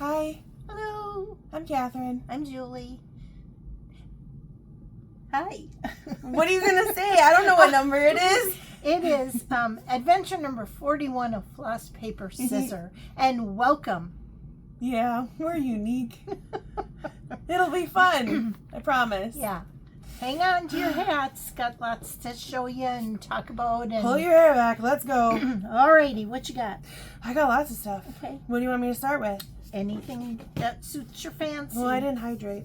Hi, Hello, I'm Catherine. I'm Julie. Hi. What are you going to say? I don't know what number it is. It is adventure number 41 of FlossPaperScissor. And welcome. Yeah, we're unique. It'll be fun. I promise. Yeah. Hang on to your hats. Got lots to show you and talk about. And Pull your hair back. Let's go. Alrighty, what you got? I got lots of stuff. Okay. What do you want me to start with? Anything that suits your fancy. Well, I didn't hydrate.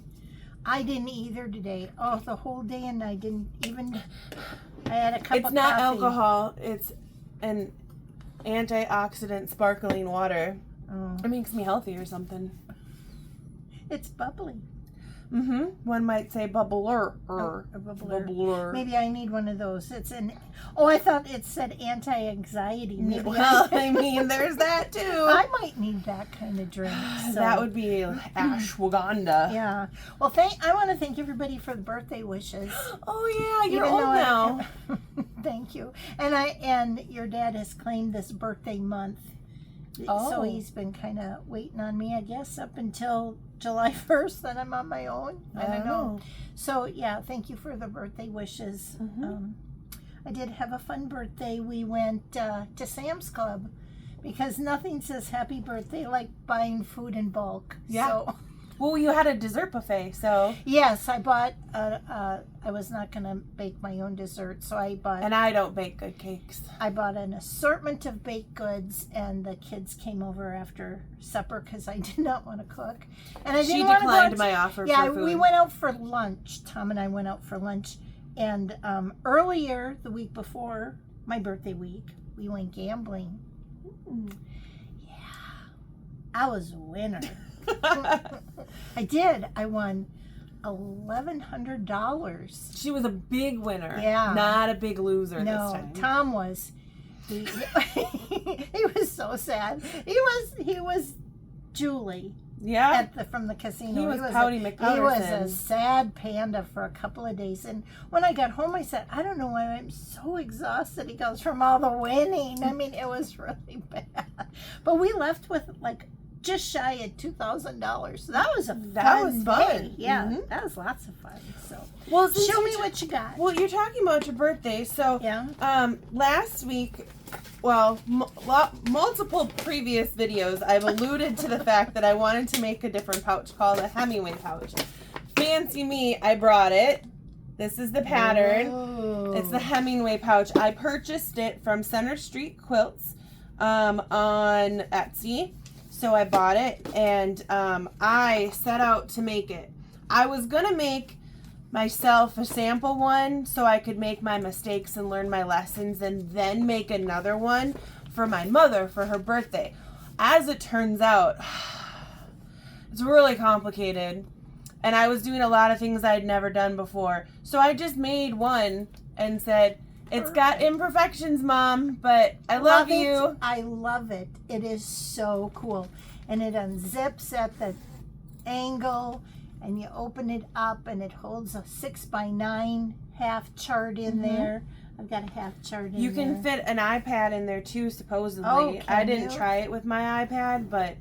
I didn't either today. Oh, the whole day, and I didn't even. I had a cup of coffee. It's not alcohol. It's an antioxidant sparkling water. Oh. It makes me healthy or something. It's bubbly. Mm-hmm. One might say bubbler. A bubbler. Bubbler. Maybe I need one of those. It's an. Oh, I thought it said anti-anxiety. Maybe Well, I mean, there's that too. I might need that kind of drink. So. That would be ashwagandha. Yeah. Well, I want to thank everybody for the birthday wishes. Oh yeah, you're Even old though now. Thank you. And your dad has claimed this birthday month. Oh. So he's been kind of waiting on me, I guess, up until July 1st. Then I'm on my own. I don't know. So yeah, thank you for the birthday wishes. Mm-hmm. I did have a fun birthday. We went to Sam's Club because nothing says happy birthday like buying food in bulk. Yeah. So, Well, you had a dessert buffet, so. yes, I bought. I was not gonna bake my own dessert, so I bought. And I don't bake good cakes. I bought an assortment of baked goods, and the kids came over after supper because I did not want to cook, and I didn't She want to declined my offer Yeah, for food. we went out for lunch. Tom and I went out for lunch, and earlier the week before my birthday week, we went gambling. Yeah, I was a winner. I did. I won $1,100. She was a big winner. Yeah. Not a big loser this No, time. Tom was. He was so sad. He was Julie Yeah. from the casino. He was Pouty He was a McPowderson. sad panda for a couple of days. And when I got home, I said, I don't know why I'm so exhausted. He goes, from all the winning. I mean, it was really bad. But we left with just shy of $2,000. So that was a fun day. Yeah, Mhm. that was lots of fun. So Well, since show you're me what you got. Well, you're talking about your birthday, so Yeah. Last week, well, multiple previous videos, I've alluded to the fact that I wanted to make a different pouch called a Hemingway pouch. Fancy me, I brought it. This is the pattern. Ooh. It's the Hemingway pouch. I purchased it from Center Street Quilts on Etsy. So I bought it, and I set out to make it. I was going to make myself a sample one so I could make my mistakes and learn my lessons, and then make another one for my mother for her birthday. As it turns out, it's really complicated, and I was doing a lot of things I'd never done before. So I just made one and said, it's got imperfections, Mom, but I love you. I love it. It is so cool. And it unzips at the angle, and you open it up, and it holds a 6x9 half chart in there. I've got a half chart in there. You can fit an iPad in there too, supposedly. Oh, I can didn't you? try it with my iPad, but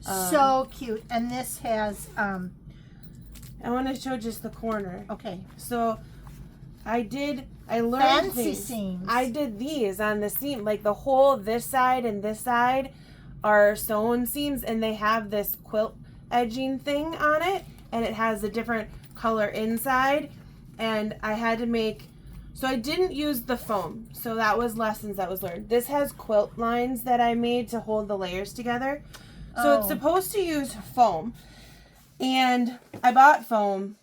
so cute. And this has I want to show just the corner. okay, So I learned fancy things. seams. I did these on the seam, like the whole this side and this side are sewn seams, and they have this quilt edging thing on it, and it has a different color inside, and I had to make, so I didn't use the foam, so that was lessons that was learned. This has quilt lines that I made to hold the layers together, so it's supposed to use foam, and I bought foam,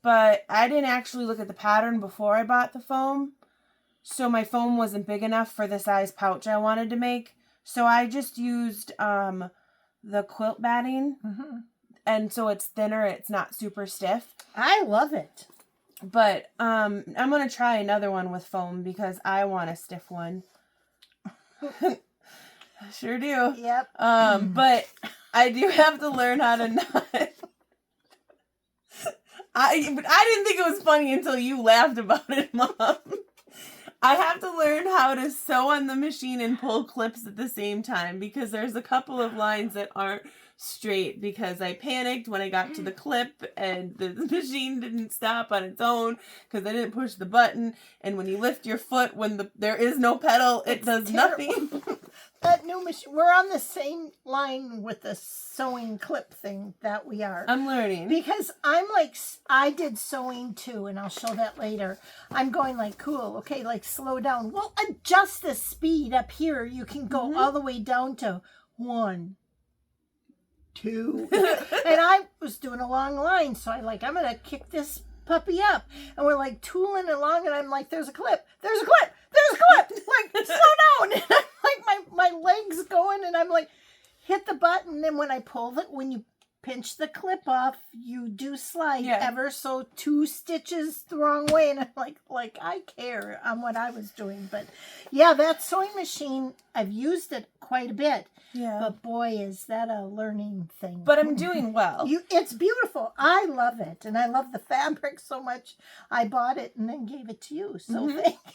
but I didn't actually look at the pattern before I bought the foam, so my foam wasn't big enough for the size pouch I wanted to make. So I just used the quilt batting, and so it's thinner. It's not super stiff. I love it. But I'm going to try another one with foam because I want a stiff one. I sure do. Yep. But I do have to learn how to knot. I didn't think it was funny until you laughed about it, Mom. I have to learn how to sew on the machine and pull clips at the same time because there's a couple of lines that aren't straight because I panicked when I got to the clip and the machine didn't stop on its own because I didn't push the button. And when you lift your foot when there is no pedal, it does nothing. That new machine, we're on the same line with the sewing clip thing that we are. I'm learning. Because I'm like, I did sewing too, and I'll show that later. I'm going like, cool, okay, like slow down. Well, adjust the speed up here. You can go all the way down to 1, 2. And I was doing a long line, so I'm going to kick this puppy up. And we're like tooling along, and I'm like, there's a clip. Like, slow down. And I'm like, my legs going, and I'm like, hit the button. And when I pull it, when you pinch the clip off, you do slide ever so 2 stitches the wrong way. And I'm like I care on what I was doing. But yeah, that sewing machine, I've used it quite a bit. Yeah. But boy, is that a learning thing. But I'm doing well. It's beautiful. I love it. And I love the fabric so much. I bought it and then gave it to you. So thank you.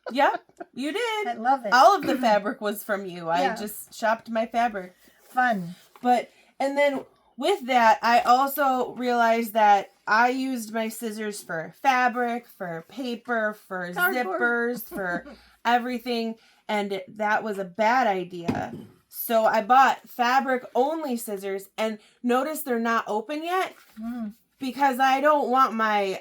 Yeah, you did. I love it. All of the fabric was from you. I just shopped my fabric. Fun. And then with that, I also realized that I used my scissors for fabric, for paper, for zippers, for everything. And that was a bad idea. So I bought fabric only scissors, and notice they're not open yet because I don't want my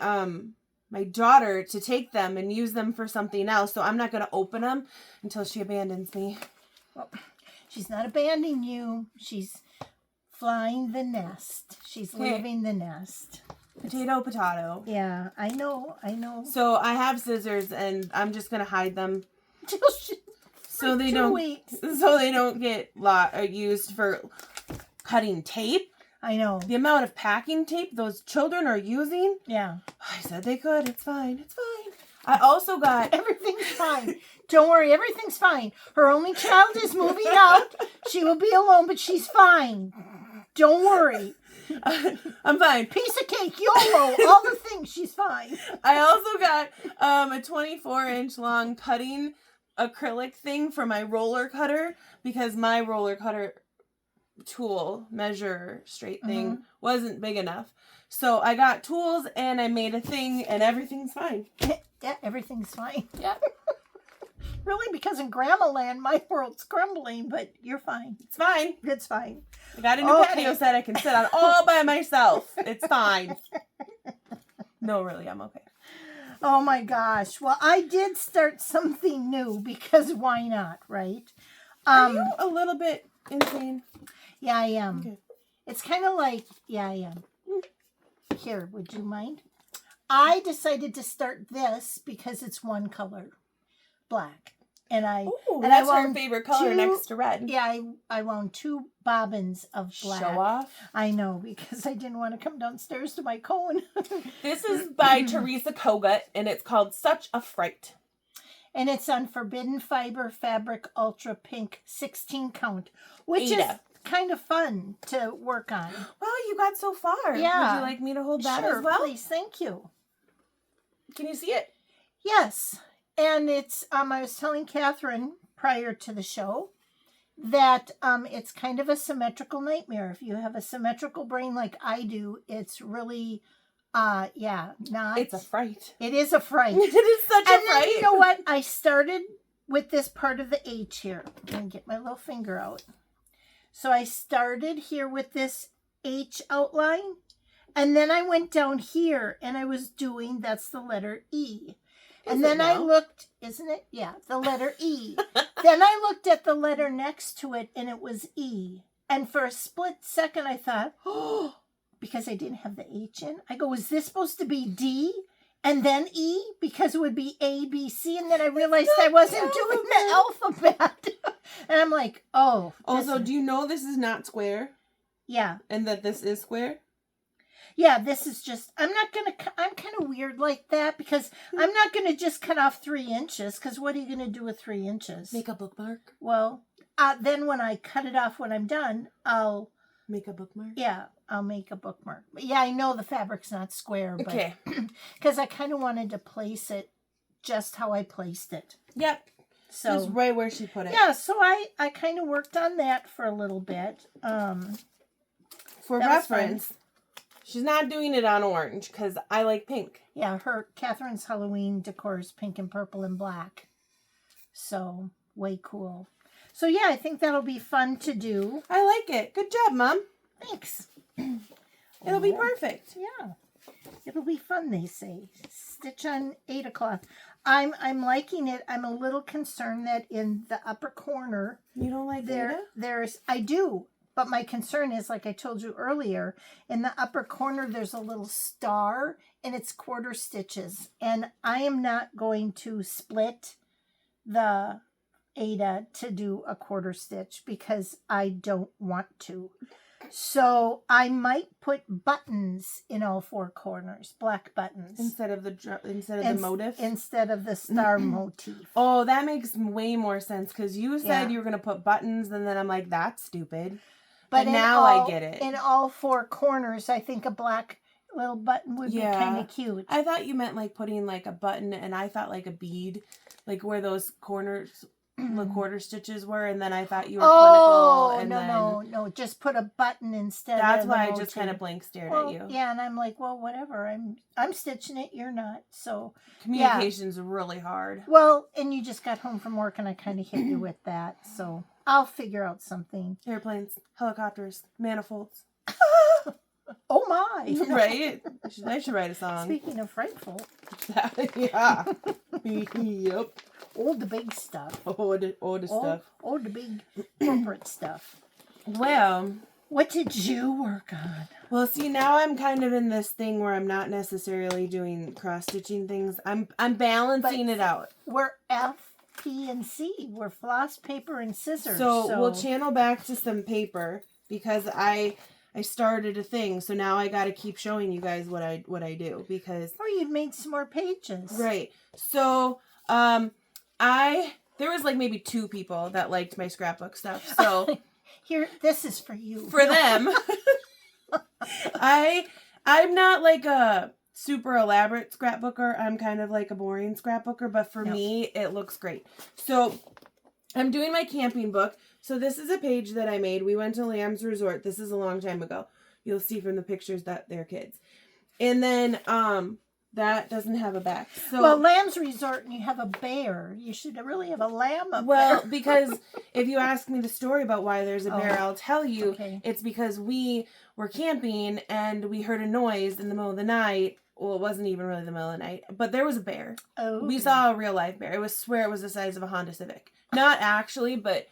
my daughter to take them and use them for something else. So I'm not going to open them until she abandons me. Well, she's not abandoning you. She's flying the nest. She's leaving the nest. Potato. Yeah, I know. So I have scissors, and I'm just going to hide them. So they don't get used for cutting tape. I know. The amount of packing tape those children are using. Yeah. I said they could. It's fine. I also got... Everything's fine. Don't worry. Everything's fine. Her only child is moving out. She will be alone, but she's fine. Don't worry. I'm fine. Piece of cake, YOLO, all the things. She's fine. I also got a 24-inch long cutting acrylic thing for my roller cutter because my roller cutter tool measure straight thing wasn't big enough. So I got tools and I made a thing and everything's fine. Yeah, everything's fine. Yeah. Really, because in Grandma Land, my world's crumbling, but you're fine. It's fine. It's fine. I got a new patio set I can sit on all by myself. It's fine. No, really, I'm okay. Oh my gosh. Well, I did start something new because why not, right? Are you a little bit insane? Yeah, I am. Okay. It's kind of like, yeah, I am. Here, would you mind? I decided to start this because it's one color, black. And that's her favorite color next to red. Yeah, I wound 2 bobbins of black. Show off. I know, because I didn't want to come downstairs to my cone. This is by Teresa Kogut, and it's called Such a Fright. And it's on Forbidden Fiber Fabric Ultra Pink 16 count, which is kind of fun to work on. Well, you got so far. Yeah. Would you like me to hold that as well? Please, thank you. Can you see it? Yes. And it's, I was telling Catherine prior to the show that it's kind of a symmetrical nightmare. If you have a symmetrical brain like I do, it's really, it's a fright. It is a fright. It is such a fright. And then, you know what? I started with this part of the H here. I'm going to get my little finger out. So I started here with this H outline. And then I went down here and I was doing, that's the letter E. And then I looked, isn't it? Yeah, the letter E. Then I looked at the letter next to it and it was E. And for a split second I thought, oh, because I didn't have the H in. I go, is this supposed to be D and then E? Because it would be A, B, C. And then I realized I wasn't doing the alphabet. And I'm like, oh. Also, do you know this is not square? Yeah. And that this is square? Yeah, this is just, I'm kind of weird like that because I'm not going to just cut off 3 inches because what are you going to do with 3 inches? Make a bookmark. Well, then when I cut it off when I'm done, I'll make a bookmark. Yeah, I'll make a bookmark. But yeah, I know the fabric's not square, but okay. Because I kind of wanted to place it just how I placed it. Yep. So just right where she put it. Yeah, so I kind of worked on that for a little bit. For reference, she's not doing it on orange because I like pink. Yeah, Catherine's Halloween decor is pink and purple and black. So, way cool. So, yeah, I think that'll be fun to do. I like it. Good job, Mom. Thanks. It'll be perfect. Yeah. It'll be fun, they say. Stitch on 8 o'clock. I'm liking it. I'm a little concerned that in the upper corner... You don't like there's... I do. But my concern is, like I told you earlier, in the upper corner, there's a little star, and it's quarter stitches. And I am not going to split the Ada to do a quarter stitch because I don't want to. So I might put buttons in all 4 corners, black buttons. Instead of the motif? Instead of the star motif. Oh, that makes way more sense because you said you were going to put buttons, and then I'm like, that's stupid. But now I get it. In all 4 corners, I think a black little button would be kind of cute. I thought you meant like putting like a button, and I thought like a bead, like where those corners, the quarter stitches were, and then I thought you were clinical. And no, just put a button instead. That's of why I just kind of blank stared at you. Yeah, and I'm like, well, whatever. I'm stitching it. You're not. So communication's really hard. Well, and you just got home from work, and I kind of hit you with that. So I'll figure out something. Airplanes, helicopters, manifolds. Oh my! Right? I should write a song. Speaking of frightful. Yeah. Yep. All the big stuff. All the stuff. All the big corporate stuff. Well. What did you work on? Well, see, now I'm kind of in this thing where I'm not necessarily doing cross-stitching things. I'm balancing it out. We're F, P, and C. We're floss, paper, and scissors. So we'll channel back to some paper because I started a thing, so now I got to keep showing you guys what I do because. Oh, you've made some more pages. Right. So there was like maybe 2 people that liked my scrapbook stuff. So here, this is for you. For them, I'm not like a super elaborate scrapbooker. I'm kind of like a boring scrapbooker, but for me, it looks great. So I'm doing my camping book. So this is a page that I made. We went to Lamb's Resort. This is a long time ago. You'll see from the pictures that they're kids. And then that doesn't have a back. So, well, Lamb's Resort and you have a bear. You should really have a lamb up there. there. Because if you ask me the story about why there's a bear, I'll tell you. It's because we were camping and we heard a noise in the middle of the night. Well, it wasn't even really the middle of the night, but there was a bear. Oh. We saw a real live bear. I swear it was the size of a Honda Civic. Not actually, but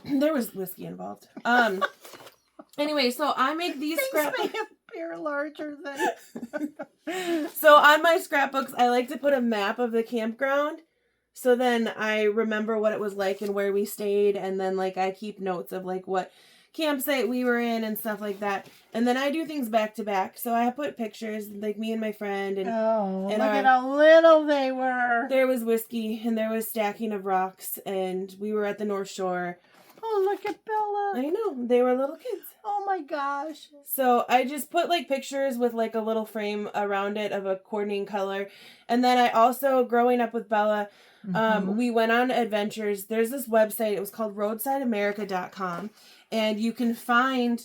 there was whiskey involved. Anyway, so I make these scrapbooks. Make a bear larger than. So on my scrapbooks, I like to put a map of the campground. So then I remember what it was like and where we stayed, and then like I keep notes of like what campsite we were in and stuff like that. And then I do things back to back. So I put pictures like me and my friend and look at how little they were. There was whiskey and there was stacking of rocks and we were at the North Shore. Oh, look at Bella. I know. They were little kids. Oh my gosh. So I just put like pictures with like a little frame around it of a coordinating color. And then I also, growing up with Bella, we went on adventures. There's this website. It was called roadsideamerica.com. And you can find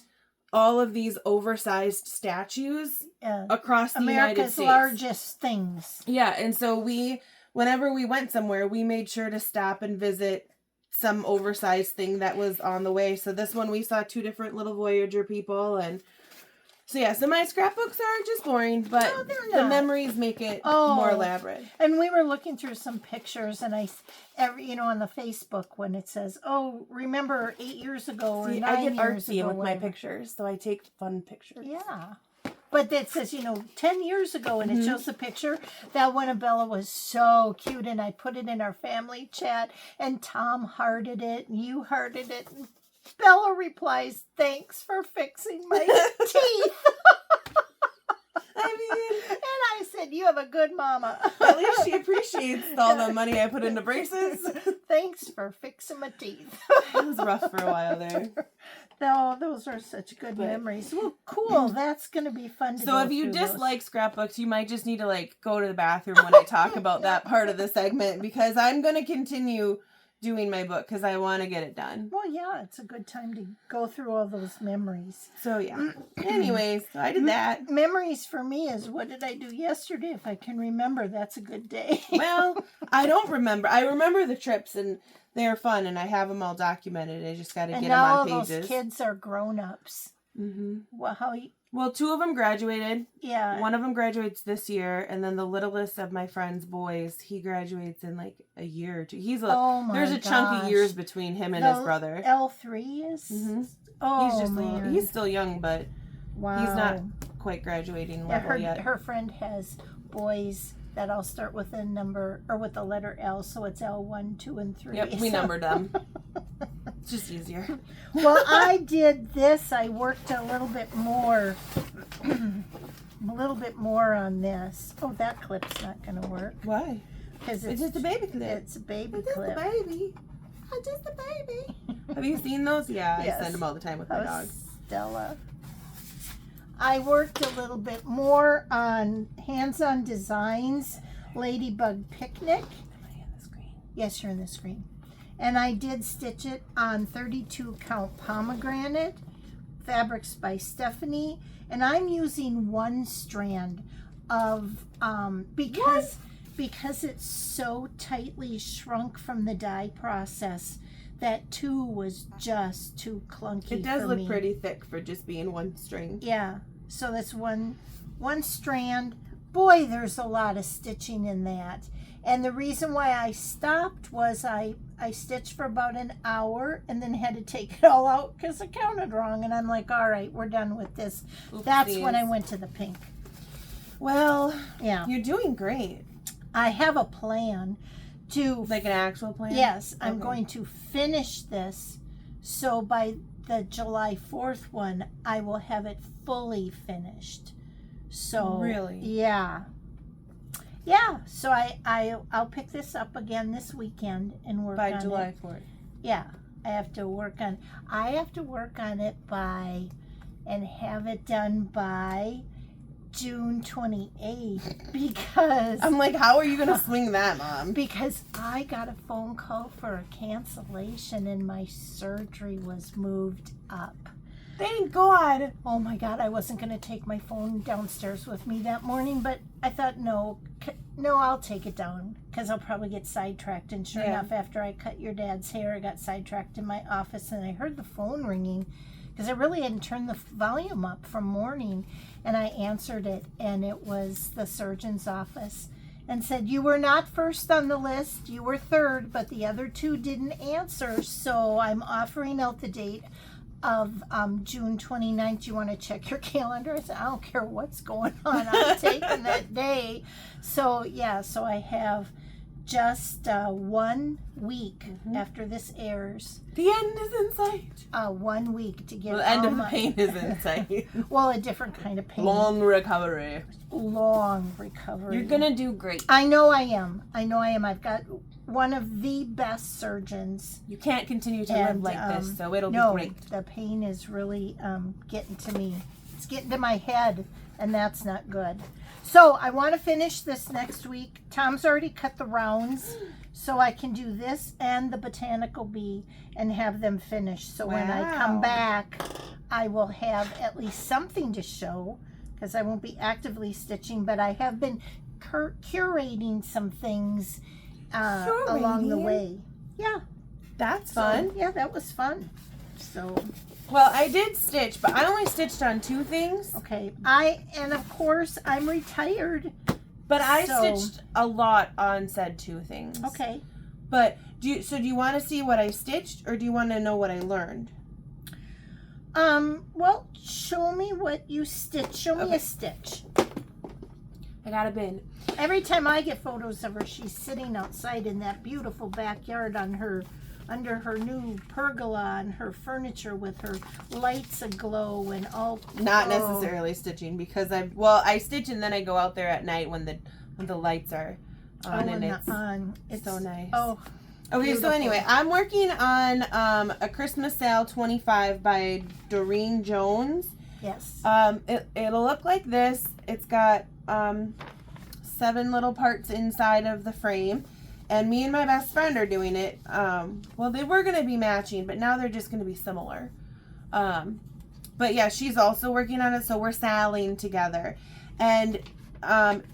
all of these oversized statues across the United States. America's largest things. Yeah. And so whenever we went somewhere, we made sure to stop and visit some oversized thing that was on the way. So this one we saw 2 different little Voyager people, and so yeah, so my scrapbooks are just boring, but the memories make it more elaborate. And we were looking through some pictures, and on the Facebook when it says, "Oh, remember 8 years ago or 9 years ago." I get artsy with my pictures, so I take fun pictures. Yeah. But that says, 10 years ago, and it shows the picture. That one of Bella was so cute, and I put it in our family chat, and Tom hearted it, and you hearted it, and Bella replies, "Thanks for fixing my teeth." And I said, "You have a good mama." At least she appreciates all the money I put into braces. Thanks for fixing my teeth. It was rough for a while there. Oh, those are such good memories. Well, cool. That's going to be fun to So go if you through dislike scrapbooks, you might just need to like go to the bathroom when I talk about that part of the segment, because I'm going to continue doing my book because I want to get it done. Well, yeah, it's a good time to go through all those memories. So yeah. Anyways, so I did that. Memories for me is, what did I do yesterday? If I can remember, that's a good day. Well, I don't remember. I remember the trips, and they're fun, and I have them all documented. I just got to get them on pages. And now those kids are grown-ups. Mm-hmm. Well, 2 of them graduated. Yeah. One of them graduates this year, and then the littlest of my friend's boys, he graduates in like a year or 2. There's a chunk of years between him and his brother. L3 is. Mm-hmm. Oh, he's still young, but wow. He's not quite graduating level yet. Her friend has boys that all start with a number or with the letter L, so it's L1, 2, and 3. Yep, we numbered them. It's just easier. Well, I did this. I worked a little bit more on this. Oh, that clip's not going to work. Why? Because it's just a baby clip. It's a baby clip. It's just a baby. I'm just a baby. Have you seen those? Yeah, yes. I send them all the time with my dog. Stella. I worked a little bit more on hands-on designs. Ladybug Picnic. Am I on the screen? Yes, you're in the screen. And I did stitch it on 32 count pomegranate, fabrics by Stephanie. And I'm using 1 strand of, because it's so tightly shrunk from the dye process, that 2 was just too clunky. It does look pretty thick for just being 1 string. Yeah, so that's one strand. Boy, there's a lot of stitching in that. And the reason why I stopped was I stitched for about an hour and then had to take it all out because I counted wrong. And I'm like, all right, we're done with this. Oopsies. That's when I went to the pink. Well, yeah, you're doing great. I have a plan to... Like an actual plan? Yes, okay. I'm going to finish this. So by the July 4th one, I will have it fully finished. So really? Yeah. Yeah, so I'll pick this up again this weekend and work on it. By July 4th? Yeah. I have to work on it by, and have it done by June 28th, because... I'm like, how are you going to swing that, Mom? Because I got a phone call for a cancellation and my surgery was moved up. Thank God. Oh my God, I wasn't going to take my phone downstairs with me that morning, but I thought, no, I'll take it down because I'll probably get sidetracked. And sure enough, after I cut your dad's hair, I got sidetracked in my office and I heard the phone ringing because I really hadn't turned the volume up from morning, and I answered it, and it was the surgeon's office, and said, you were not first on the list, you were third, but the other 2 didn't answer, so I'm offering out the date of June 29th. You want to check your calendar? I said, I don't care what's going on, I'm taking that day. So yeah, so I have just 1 week after this airs. The end is in sight. 1 week to get the end of the pain is in sight. Well, a different kind of pain. Long recovery. You're gonna do great. I know I am. I've got one of the best surgeons. You can't continue to live like this, so it'll be great. The pain is really getting to me. It's getting to my head, and that's not good. So I want to finish this next week. Tom's already cut the rounds, so I can do this and the botanical bee and have them finished. So when I come back, I will have at least something to show, because I won't be actively stitching, but I have been curating some things along the way. Yeah. That's fun. Yeah, that was fun. So... Well, I did stitch, but I only stitched on 2 things. Okay. And of course, I'm retired. But I stitched a lot on said 2 things. Okay. But, do you want to see what I stitched, or do you want to know what I learned? Well, show me what you stitched. Show me a stitch. I got a bin. Every time I get photos of her, she's sitting outside in that beautiful backyard under her new pergola and her furniture with her lights aglow and all. Not necessarily stitching, because I stitch and then I go out there at night when the lights are on, and it's so nice. Oh, Okay, Beautiful. so anyway, I'm working on A Christmas Sale 25 by Doreen Jones. Yes. It'll look like this. It's got 7 little parts inside of the frame. And me and my best friend are doing it. Well, they were going to be matching, but now they're just going to be similar. But yeah, she's also working on it, so we're sallying together. And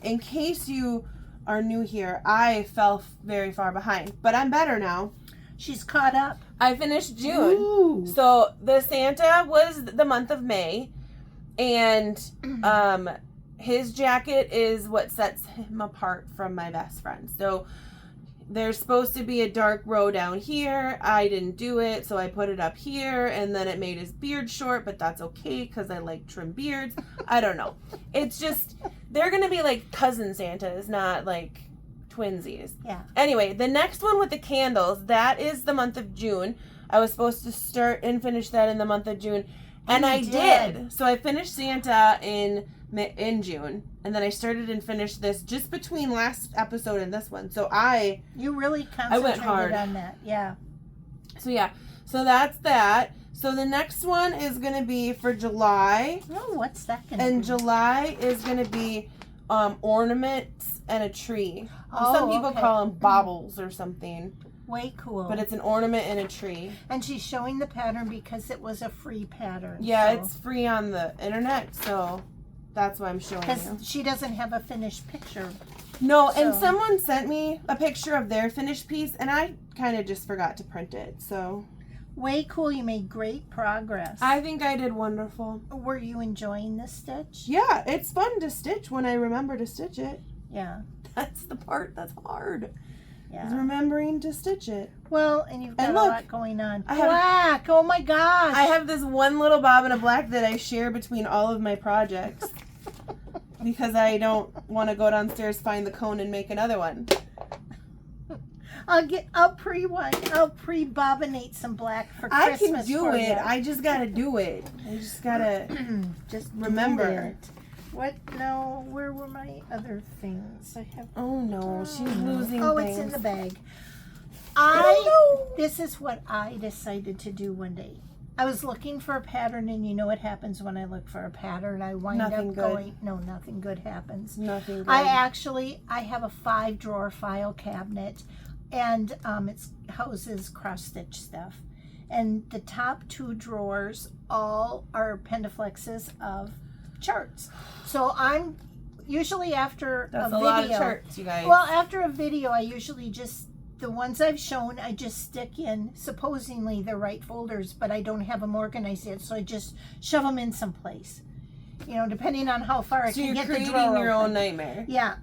in case you are new here, I fell very far behind, but I'm better now. She's caught up. I finished June. Ooh. So the Santa was the month of May, and his jacket is what sets him apart from my best friend. So there's supposed to be a dark row down here. I didn't do it, so I put it up here, and then it made his beard short, but that's okay because I like trim beards. I don't know. It's just, they're going to be like cousin Santas, not like twinsies. Yeah. Anyway, the next one with the candles, that is the month of June. I was supposed to start and finish that in the month of June, and I did. So I finished Santa in June, and then I started and finished this just between last episode and this one. So you really concentrated went hard on that. Yeah. So that's that. So the next one is going to be for July. Oh, what's that going to And be? July is going to be ornaments and a tree. Oh, Some people okay. call them baubles or something. Way cool. But it's an ornament and a tree. And she's showing the pattern because it was a free pattern. Yeah, so. it's free on the internet, so that's why I'm showing you. Because she doesn't have a finished picture. No, and So- someone sent me a picture of their finished piece, and I kind of just forgot to print it. So Way cool. You made great progress. I think I did wonderful. Were you enjoying the stitch? Yeah, it's fun to stitch when I remember to stitch it. Yeah. That's the part that's hard. Is Yeah. remembering to stitch it. Well, and you've got And a look, lot going on. I have- Black. Oh my gosh. I have this one little bobbin of black that I share between all of my projects because I don't want to go downstairs, find the cone, and make another one. I'll pre-bobbinate some black for I Christmas. can do for it. you. I just gotta do it. I just gotta Just do remember. it. What? No. Where were my other things? I have. Oh no, she's losing Oh, things. it's in the bag. Oh, This is what I decided to do one day. I was looking for a pattern, and you know what happens when I look for a pattern? I wind Nothing up good. going. No, nothing good happens. Nothing good. I have a 5-drawer file cabinet, and it houses cross stitch stuff. And the top 2 drawers all are pendaflexes of charts. So I'm usually after That's a a video. lot of charts, you guys. Well, after a video, I usually just, the ones I've shown, I just stick in supposedly the right folders, but I don't have them organized yet, so I just shove them in someplace. You know, depending on how far I so can you're get the creating drawer your open. own nightmare. Yeah.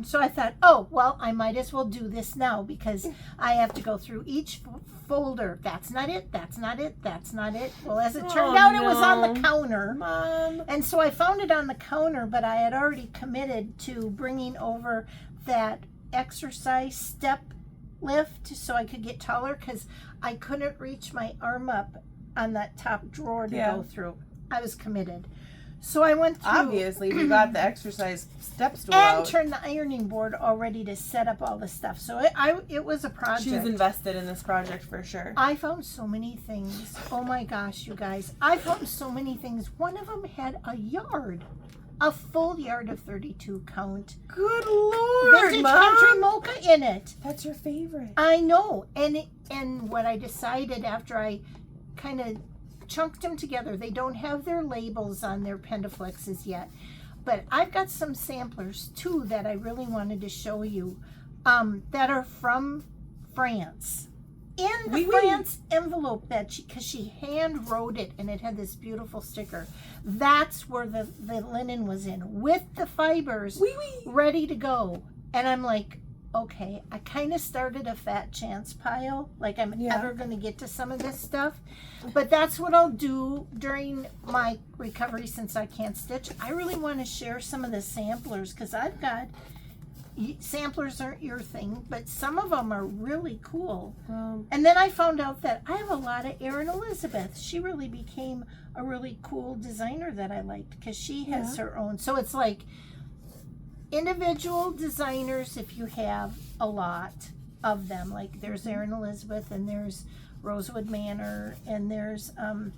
So I thought, oh, well, I might as well do this now because I have to go through each folder. That's not it. That's not it. That's not it. Well, as it turned out, it was on the counter. Mom. And so I found it on the counter, but I had already committed to bringing over that exercise step lift so I could get taller because I couldn't reach my arm up on that top drawer to go through. I was committed. So I went through. Obviously, you got the exercise step stool and out. turned the ironing board all ready to set up all the stuff. So it was a project. She's invested in this project for sure. I found so many things. Oh my gosh, you guys. I found so many things. One of them had a yard. A full yard of 32 count. Good Lord, Vintage Mom. country mocha in it. That's your favorite. I know. And what I decided after I kind of chunked them together, they don't have their labels on their pendaflexes yet. But I've got some samplers too that I really wanted to show you that are from France. In the France envelope that because she hand wrote it and it had this beautiful sticker. That's where the linen was in with the fibers ready to go. And I'm like, okay, I kind of started a fat chance pile. Like I'm ever going to get to some of this stuff. But that's what I'll do during my recovery since I can't stitch. I really want to share some of the samplers because I've got, samplers aren't your thing, but some of them are really cool. And then I found out that I have a lot of Erin Elizabeth. She really became a really cool designer that I liked because she has her own. So it's like individual designers if you have a lot, of them. Like there's Erin Elizabeth, and there's Rosewood Manor, and there's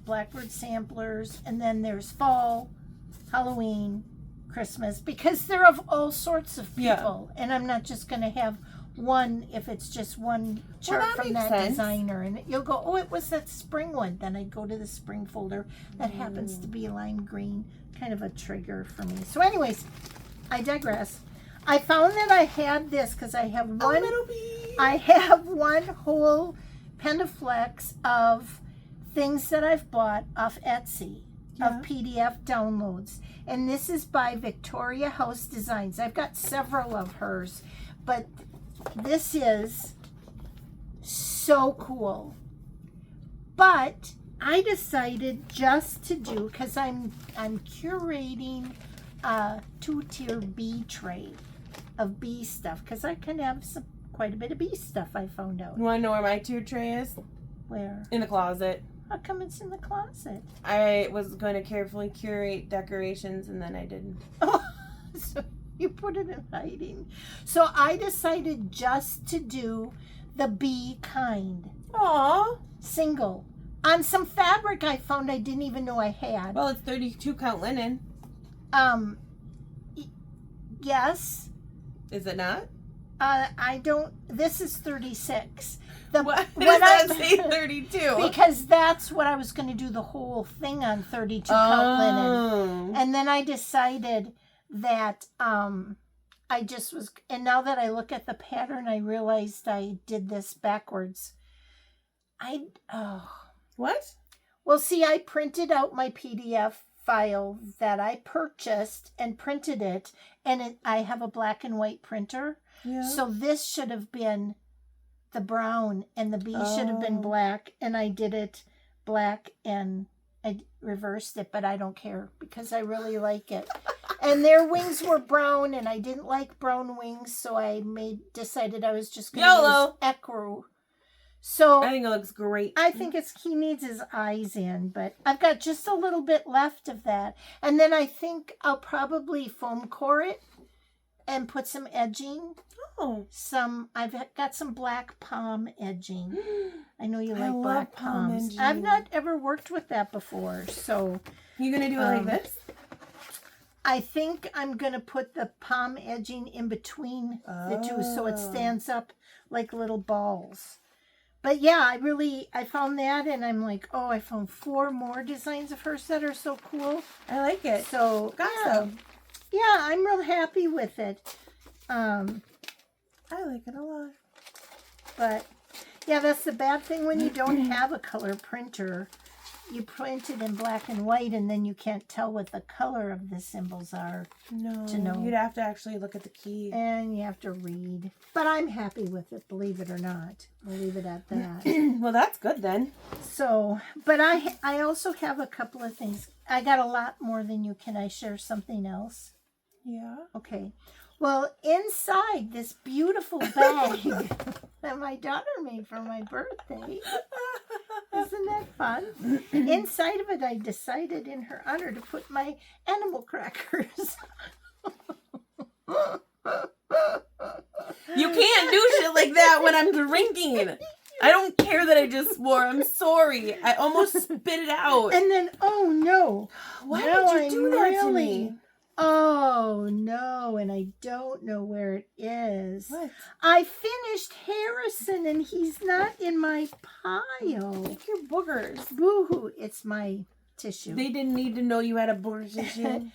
Blackbird Samplers, and then there's fall, Halloween, Christmas, because they're of all sorts of people. Yeah. And I'm not just going to have one if it's just one chart from that designer. And you'll go, oh, it was that spring one. Then I'd go to the spring folder. That happens to be lime green, kind of a trigger for me. So anyways, I digress. I found that I had this because I have one. I have one whole Pendaflex of things that I've bought off Etsy, of PDF downloads. And this is by Victoria House Designs. I've got several of hers, but this is so cool. But I decided just to do, because I'm curating a 2-tier bee tray of bee stuff, because I can have quite a bit of bee stuff, I found out. You want to know where my 2 tray is? Where? In the closet. How come it's in the closet? I was going to carefully curate decorations, and then I didn't. Oh, so you put it in hiding. So I decided just to do the bee kind. Aww. Single. On some fabric I found I didn't even know I had. Well, it's 32 count linen. Yes. Is it not? I don't. This is 36. Why does that say 32? Because that's what I was going to do the whole thing on 32 count linen. And then I decided that I just was, and now that I look at the pattern, I realized I did this backwards. What? Well, see, I printed out my PDF file that I purchased and printed it, and I have a black and white printer. Yeah. So this should have been the brown, and the bee should have been black, and I did it black, and I reversed it, but I don't care because I really like it. And their wings were brown, and I didn't like brown wings, so I decided I was just going to use ecru. So I think it looks great. I think he needs his eyes in, but I've got just a little bit left of that. And then I think I'll probably foam core it and put some edging. Oh. I've got some black palm edging. I know you like black palms. Edging. I've not ever worked with that before, so. You gonna do it like this? I think I'm gonna put the palm edging in between the two so it stands up like little balls. But yeah, I found that, and I'm like, oh, I found 4 more designs of hers that are so cool. I like it. So yeah, I'm real happy with it. I like it a lot. But yeah, that's the bad thing when you don't have a color printer. You print it in black and white, and then you can't tell what the color of the symbols are. No, to know. You'd have to actually look at the key. And you have to read. But I'm happy with it, believe it or not. We'll leave it at that. Well, that's good then. So, but I also have a couple of things. I got a lot more than you. Can I share something else? Yeah. Okay. Well, inside this beautiful bag that my daughter made for my birthday. Isn't that fun? Inside of it, I decided in her honor to put my animal crackers. You can't do shit like that when I'm drinking. I don't care that I just swore. I'm sorry. I almost spit it out. And then, oh no. Why would you do that to me? Oh no, and I don't know where it is. What? I finished Harrison and he's not in my pile. Take your boogers. Boo-hoo, it's my tissue. They didn't need to know you had a booger tissue.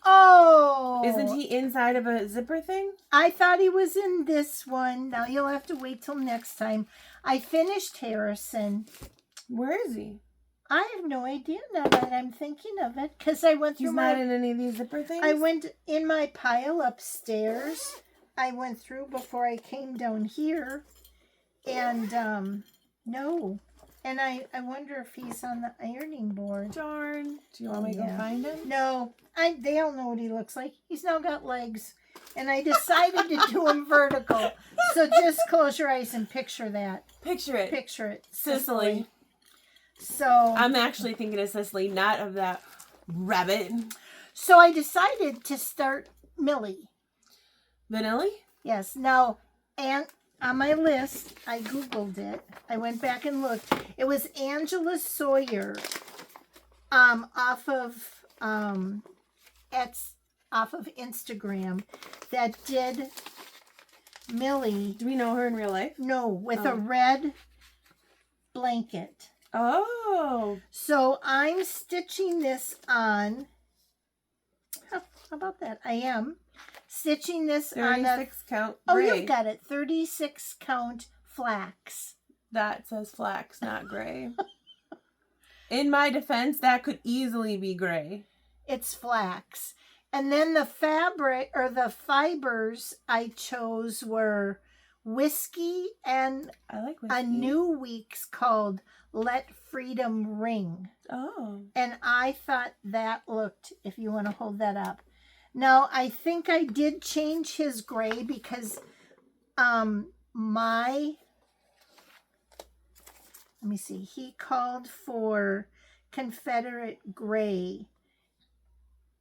Oh. Isn't he inside of a zipper thing? I thought he was in this one. Now you'll have to wait till next time. I finished Harrison. Where is he? I have no idea now that I'm thinking of it, because I went through He's not in any of these zipper things? I went in my pile upstairs. I went through before I came down here, and no. And I wonder if he's on the ironing board. Darn. Do you want me to go find him? No. They all know what he looks like. He's now got legs. And I decided to do him vertical. So just close your eyes and picture that. Picture it. Picture it. Cicely. So I'm actually thinking of Cicely, not of that rabbit. So I decided to start Millie. Vanilli? Yes. Now, and on my list, I Googled it. I went back and looked. It was Angela Sawyer off of Instagram that did Millie. Do we know her in real life? No, with a red blanket. Oh. So I'm stitching this on. How about that? I am stitching this on a 36 count gray. gray. Oh, you got it. 36 count flax. That says flax, not gray. In my defense, that could easily be gray. It's flax. And then the fabric or the fibers I chose were whiskey and I like whiskey. a new week's called Let Freedom Ring. Oh. And I thought that looked, if you want to hold that up. Now, I think I did change his gray because let me see, he called for Confederate gray.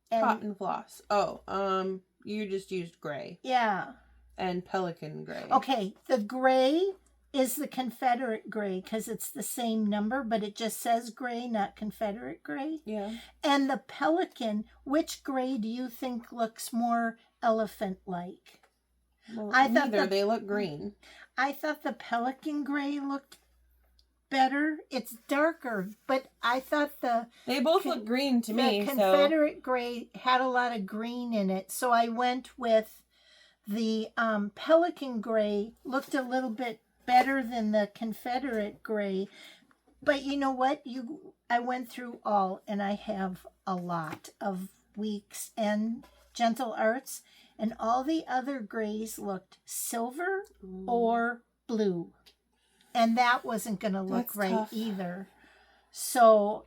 And, Cotton floss. Oh, you just used gray. yeah. And pelican gray. Okay, the gray is the Confederate gray because it's the same number, but it just says gray, not Confederate gray. Yeah. And the pelican, which gray do you think looks more elephant-like? Well, I thought neither. They look green. I thought the pelican gray looked better. It's darker, but I thought They both look green to me. the Confederate gray had a lot of green in it, so I went with the pelican gray. Looked a little bit better than the Confederate gray, but you know what? I went through all, and I have a lot of Weeks and Gentle Arts, and all the other grays looked silver or blue. And that wasn't going to look That's right tough. either. So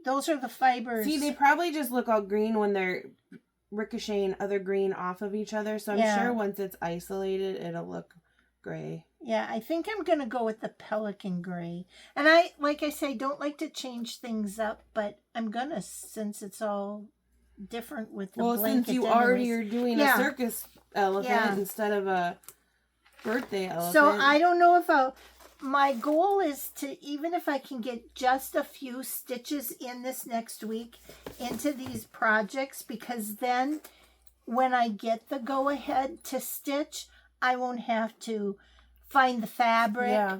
those are the fibers. See, they probably just look all green when they're ricocheting other green off of each other. So I'm sure once it's isolated, it'll look gray. Yeah, I think I'm going to go with the pelican gray. And I, like I say, don't like to change things up, but I'm going to, since it's all different with the blanket. Well, since you already are doing a circus elephant instead of a birthday elephant. So I don't know if my goal is to, even if I can get just a few stitches in this next week into these projects, because then when I get the go ahead to stitch, I won't have to find the fabric. Yeah.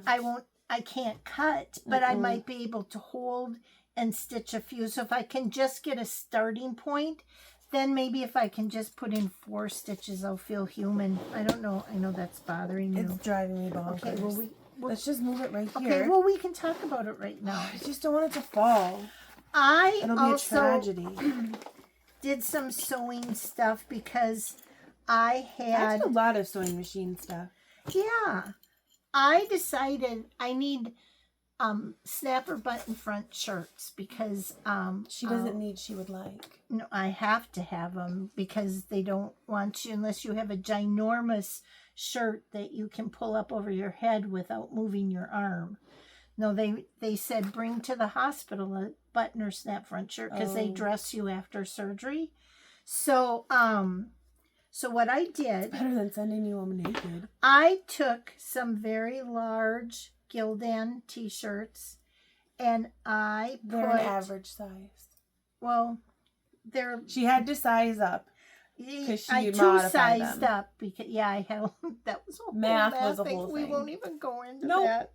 I can't cut, but I might be able to hold and stitch a few. So if I can just get a starting point, then maybe if I can just put in 4 stitches, I'll feel human. I don't know. I know that's bothering you. It's driving me bonkers. Okay, well, let's just move it right here. Okay, well, we can talk about it right now. I just don't want it to fall. It'll be also a tragedy. did some sewing stuff because I had... I did a lot of sewing machine stuff. Yeah. I decided I need snapper button front shirts because... she doesn't need, she would like. No, I have to have them because they don't want you, unless you have a ginormous shirt that you can pull up over your head without moving your arm. No, they said bring to the hospital a button or snap front shirt because they dress you after surgery. So, so what I did... Better than sending you home naked. I took some very large Gildan t-shirts and I put... They're an average size. Well, they're... She had to size up. I two-sized up because I had that was a whole math was a whole thing. thing. We won't even go into Nope. that.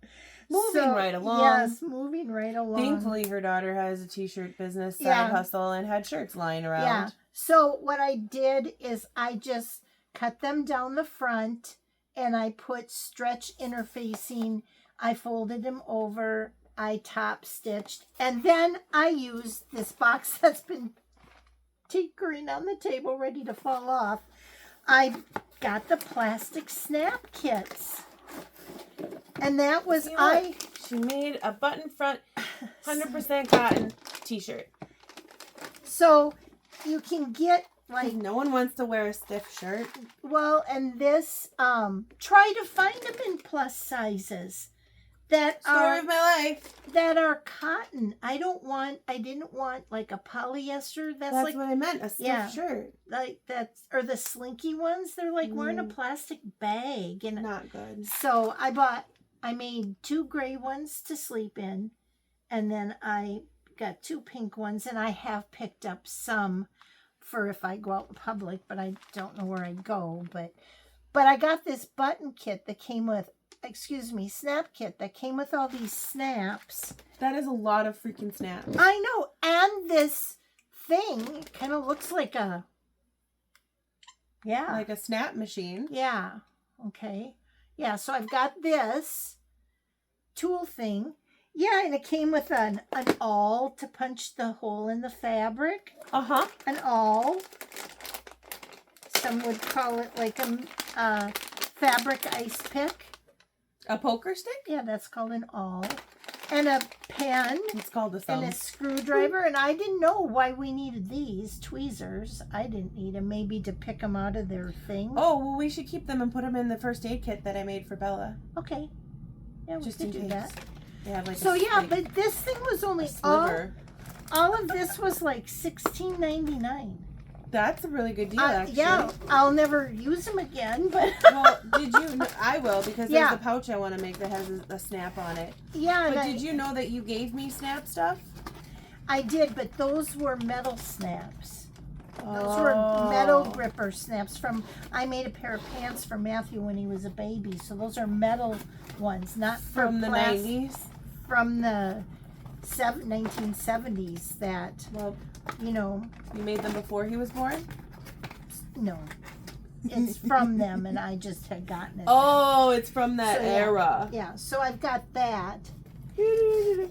Moving right along. Yes, moving right along. Thankfully, her daughter has a t-shirt business side hustle and had shirts lying around. Yeah. So what I did is I just cut them down the front and I put stretch interfacing. I folded them over. I top stitched, and then I used this box that's been tinkering on the table ready to fall off. I got the plastic snap kits, and that was she made a button front 100% cotton t-shirt. So you can get like, no one wants to wear a stiff shirt. Well, and this try to find them in plus sizes that Story of my life. That are cotton. I didn't want like a polyester. That's like what I meant. A stiff shirt. Like that's, or the slinky ones. They're like wearing a plastic bag. And not good. So I made 2 gray ones to sleep in. And then I got 2 pink ones. And I have picked up some for if I go out in public, but I don't know where I'd go. But I got this button kit that came with, snap kit that came with all these snaps. That is a lot of freaking snaps. I know. And this thing kind of looks like a, like a snap machine. Yeah. Okay. Yeah. So I've got this tool thing. Yeah. And it came with an awl to punch the hole in the fabric. Uh-huh. An awl. Some would call it like a fabric ice pick. A poker stick? Yeah, that's called an awl. And a pen. It's called a thumb. And a screwdriver. And I didn't know why we needed these tweezers. I didn't need them. Maybe to pick them out of their thing. Oh, well, we should keep them and put them in the first aid kit that I made for Bella. Okay. Yeah, we could do that. They have like so yeah, but this thing was only all of this was like $16.99. That's a really good deal, actually. Yeah, I'll never use them again, but... Well, did you... I will, because there's a pouch I want to make that has a snap on it. Yeah, but did you know that you gave me snap stuff? I did, but those were metal snaps. Those were metal gripper snaps from... I made a pair of pants for Matthew when he was a baby, so those are metal ones, not from the 90s? From the 1970s that... Well... You know. You made them before he was born? No. It's from them, and I just had gotten it. Oh, it's from that era. Yeah, so I've got that.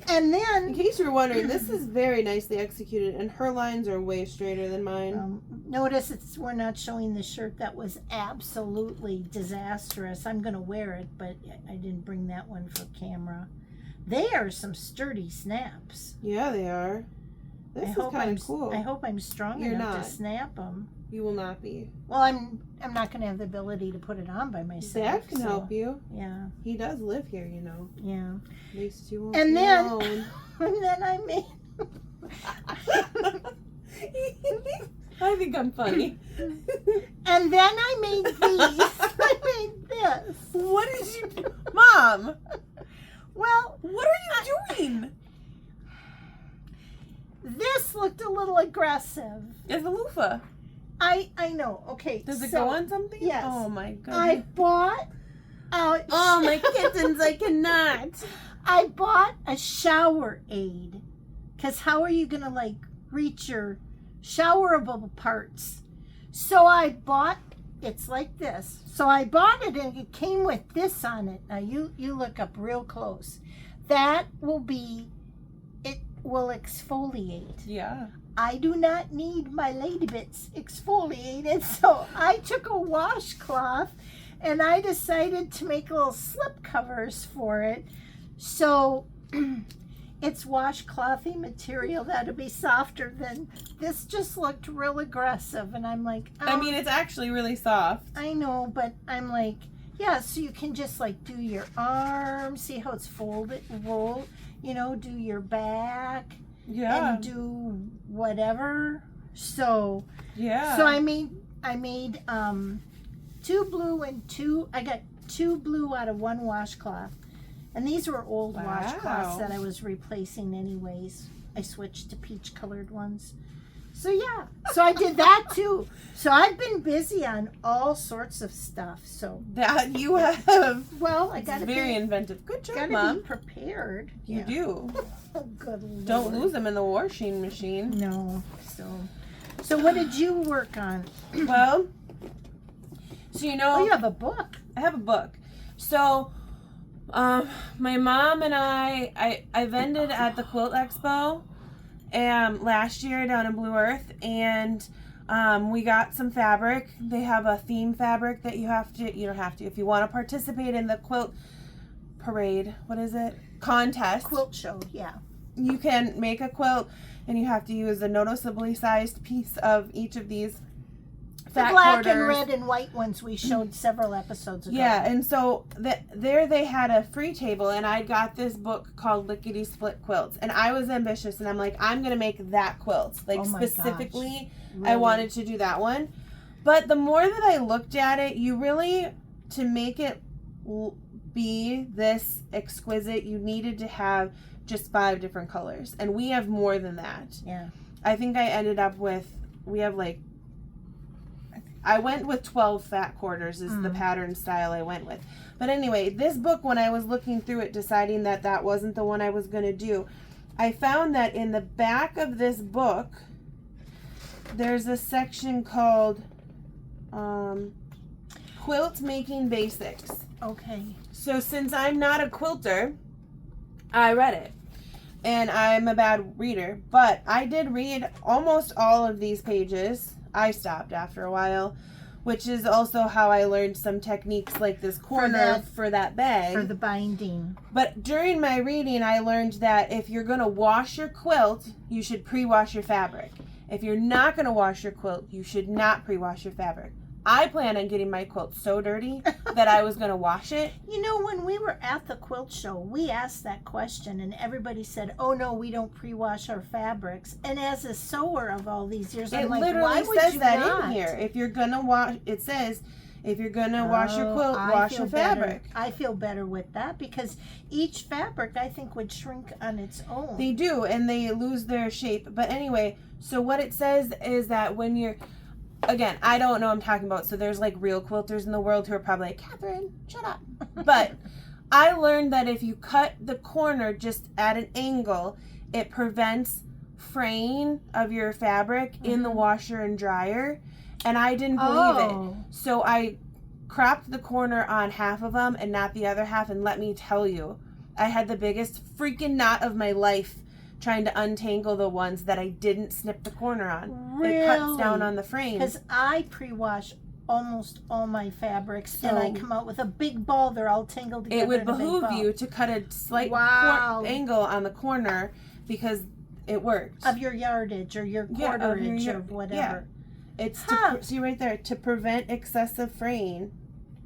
And then... In case you're wondering, this is very nicely executed, and her lines are way straighter than mine. Notice we're not showing the shirt that was absolutely disastrous. I'm going to wear it, but I didn't bring that one for camera. They are some sturdy snaps. Yeah, they are. This is kind of cool. I hope I'm strong enough to snap them. You will not be. Well, I'm not going to have the ability to put it on by myself. Dad can help you. Yeah. He does live here, you know. Yeah. At least you won't be alone. And then I made... I think I'm funny. And then I made these. I made this. What did you do? Mom! Well... What are you doing? This looked a little aggressive. It's a loofah. I know. Okay. Does it go on something? Yes. Oh my god. I bought. Oh my kittens! I cannot. I bought a shower aid. Cause how are you gonna like reach your showerable parts? So I bought. It's like this. So I bought it and it came with this on it. Now you look up real close. That will be. Will exfoliate. Yeah. I do not need my lady bits exfoliated, so I took a washcloth and I decided to make little slip covers for it. So it's washclothy material that'll be softer than this. Just looked real aggressive, and I'm like, I mean, it's actually really soft. I know, but I'm like, yeah, so you can just like do your arms, see how it's folded, rolled. You know, do your back, and do whatever. So yeah. So I made 2 blue and 2. I got 2 blue out of 1 washcloth, and these were old washcloths that I was replacing anyways. I switched to peach colored ones. So yeah, so I did that too. So I've been busy on all sorts of stuff. So that you have. Well, I got to be very inventive. Good job, gotta Mom. Be prepared. You do. Oh, good Lord. Don't lose them in the washing machine. No. So what did you work on? Well, so you know. Oh, you have a book. I have a book. So, my mom and I vended at the Quilt Expo. Last year down in Blue Earth, and we got some fabric. They have a theme fabric that you don't have to, if you want to participate in the quilt parade, what is it? Contest. Quilt show, yeah. You can make a quilt, and you have to use a noticeably sized piece of each of these The black and red and white ones we showed several episodes ago. Yeah, and so there they had a free table, and I got this book called Lickety Split Quilts, and I was ambitious, and I'm like, I'm gonna make that quilt, like specifically. Really? I wanted to do that one, but the more that I looked at it, you really, to make it be this exquisite, you needed to have just 5 different colors, and we have more than that. Yeah, I think I ended up with, we have like, I went with 12 fat quarters is the pattern style I went with. But anyway, this book, when I was looking through it, deciding that that wasn't the one I was going to do, I found that in the back of this book, there's a section called Quilt Making Basics. Okay. So since I'm not a quilter, I read it. And I'm a bad reader, but I did read almost all of these pages. I stopped after a while, which is also how I learned some techniques like this corner for that bag. For the binding. But during my reading, I learned that if you're going to wash your quilt, you should pre-wash your fabric. If you're not going to wash your quilt, you should not pre-wash your fabric. I plan on getting my quilt so dirty that I was going to wash it. You know, when we were at the quilt show, we asked that question and everybody said, oh no, we don't pre-wash our fabrics. And as a sewer of all these years, I'm like, why would you not? It literally says that in here. If you're going to wash, it says, if you're going to wash your quilt, wash your fabric. I feel better with that because each fabric, I think, would shrink on its own. They do, and they lose their shape. But anyway, so what it says is that when you're, again, I don't know what I'm talking about, so there's like real quilters in the world who are probably like, Catherine, shut up. But I learned that if you cut the corner just at an angle, it prevents fraying of your fabric in the washer and dryer. And I didn't believe it. So I cropped the corner on half of them and not the other half, and let me tell you, I had the biggest freaking knot of my life trying to untangle the ones that I didn't snip the corner on. Really? It cuts down on the frame. Because I pre-wash almost all my fabrics, and I come out with a big ball. They're all tangled together. It would behoove you to cut a slight angle on the corner because it works. Of your yardage or your quarterage or whatever. Yeah. It's see right there, to prevent excessive fraying.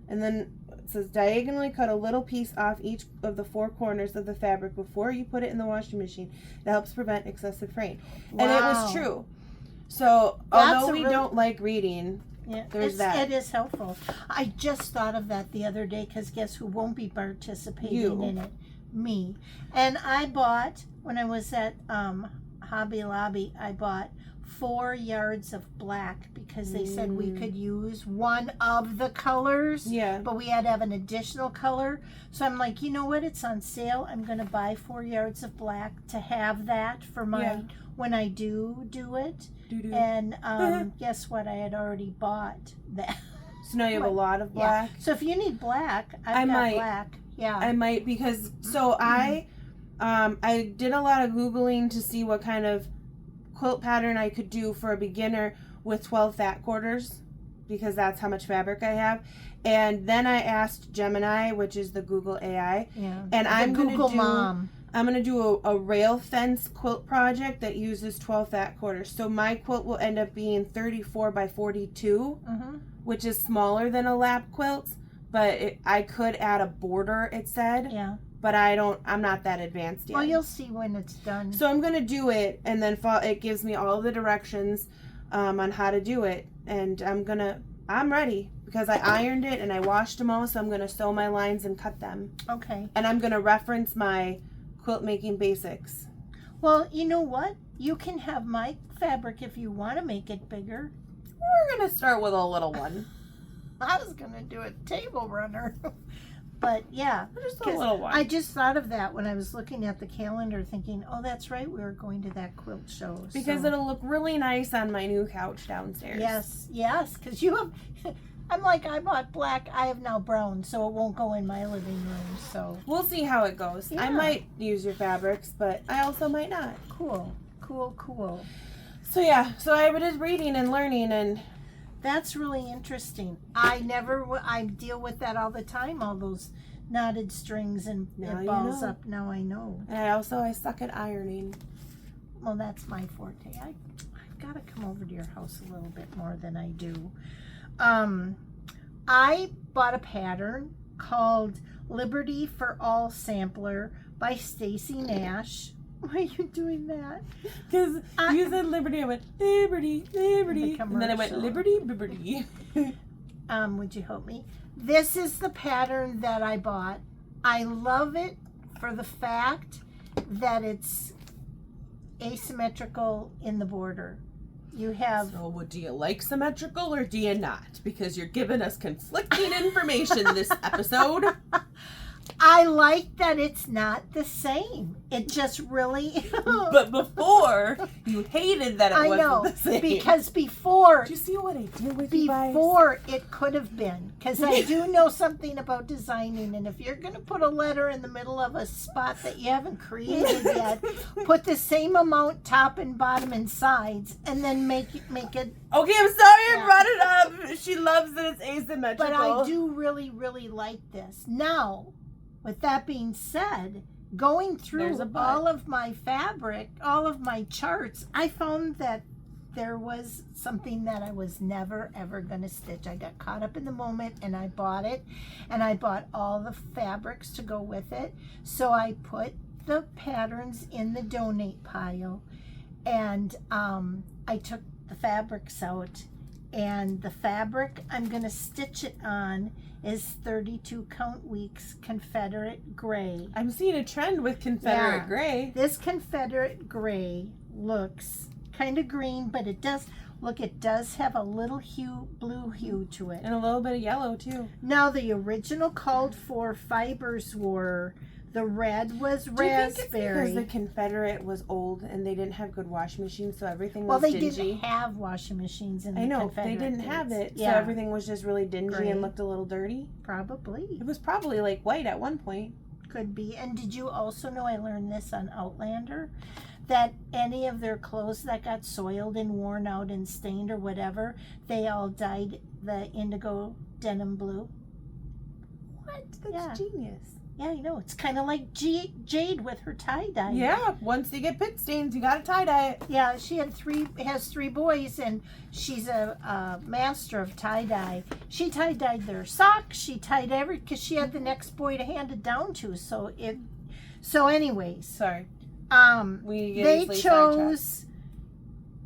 And then it says diagonally cut a little piece off each of the 4 corners of the fabric before you put it in the washing machine. That helps prevent excessive fraying. Wow. And it was true. So although we don't like reading, there's that. It is helpful. I just thought of that the other day because guess who won't be participating in it? Me. And I bought, when I was at Hobby Lobby, I bought 4 yards of black because they said we could use one of the colors, but we had to have an additional color. So I'm like, you know what, it's on sale. I'm going to buy 4 yards of black to have that for my when I do it. And guess what, I had already bought that. So now you have a lot of black. So if you need black, I've got black. Yeah, I might, because I did a lot of Googling to see what kind of quilt pattern I could do for a beginner with 12 fat quarters, because that's how much fabric I have. And then I asked Gemini, which is the Google AI, and I'm gonna do a rail fence quilt project that uses 12 fat quarters. So my quilt will end up being 34 by 42, which is smaller than a lap quilt, but I could add a border, it said. Yeah. But I'm not that advanced yet. Well, you'll see when it's done. So I'm going to do it, and then it gives me all the directions on how to do it. And I'm ready because I ironed it and I washed them all, so I'm going to sew my lines and cut them. Okay. And I'm going to reference my quilt making basics. Well, you know what? You can have my fabric if you want to make it bigger. We're going to start with a little one. I was going to do a table runner. But yeah, just a little one. I just thought of that when I was looking at the calendar thinking, oh, that's right, we were going to that quilt show. Because it'll look really nice on my new couch downstairs. Yes, because you have, I'm like, I bought black, I have now brown, so it won't go in my living room, so. We'll see how it goes. Yeah. I might use your fabrics, but I also might not. Cool. So yeah, so I was reading and learning, and that's really interesting. I deal with that all the time, all those knotted strings and balls up. Now I know. And I suck at ironing. Well, that's my forte. I've got to come over to your house a little bit more than I do. I bought a pattern called Liberty for All Sampler by Stacy Nash. Why are you doing that? Because you said Liberty, I went Liberty, Liberty, and then I went Liberty, Liberty. Would you help me? This is the pattern that I bought. I love it for the fact that it's asymmetrical in the border. You have... So, do you like symmetrical or do you not? Because you're giving us conflicting information this episode. I like that it's not the same. It just really... But before, you hated that it wasn't the same. Because before... Do you see what I did with you guys? Before, it could have been. Because I do know something about designing. And if you're going to put a letter in the middle of a spot that you haven't created yet, put the same amount top and bottom and sides, and then make it... Okay, I'm sorry I brought it up. She loves that it's asymmetrical. But I do really, really like this. Now... With that being said, going through all of my fabric, all of my charts, I found that there was something that I was never, ever going to stitch. I got caught up in the moment and I bought it. And I bought all the fabrics to go with it. So I put the patterns in the donate pile. And I took the fabrics out. And the fabric I'm going to stitch it on is 32 count weeks Confederate gray. I'm seeing a trend with Confederate gray. This Confederate gray looks kind of green, but it does have a little blue hue to it. And a little bit of yellow too. Now the original called for fibers were, the red was raspberry. Do you think it's because the Confederate was old and they didn't have good washing machines, so everything was dingy? Well, they didn't have washing machines in the Confederate they didn't days. have it, Yeah. so everything was just really dingy and looked a little dirty. Probably. It was probably like white at one point. Could be. And did you also know, I learned this on Outlander, that any of their clothes that got soiled and worn out and stained or whatever, they all dyed the indigo denim blue? What? That's genius. Yeah, you know, it's kind of like Jade with her tie-dye. Yeah, once you get pit stains, you gotta tie-dye it. Yeah, she has three boys, and she's a master of tie-dye. She tie-dyed their socks, she tied because she had the next boy to hand it down to. So anyways. Sorry. They chose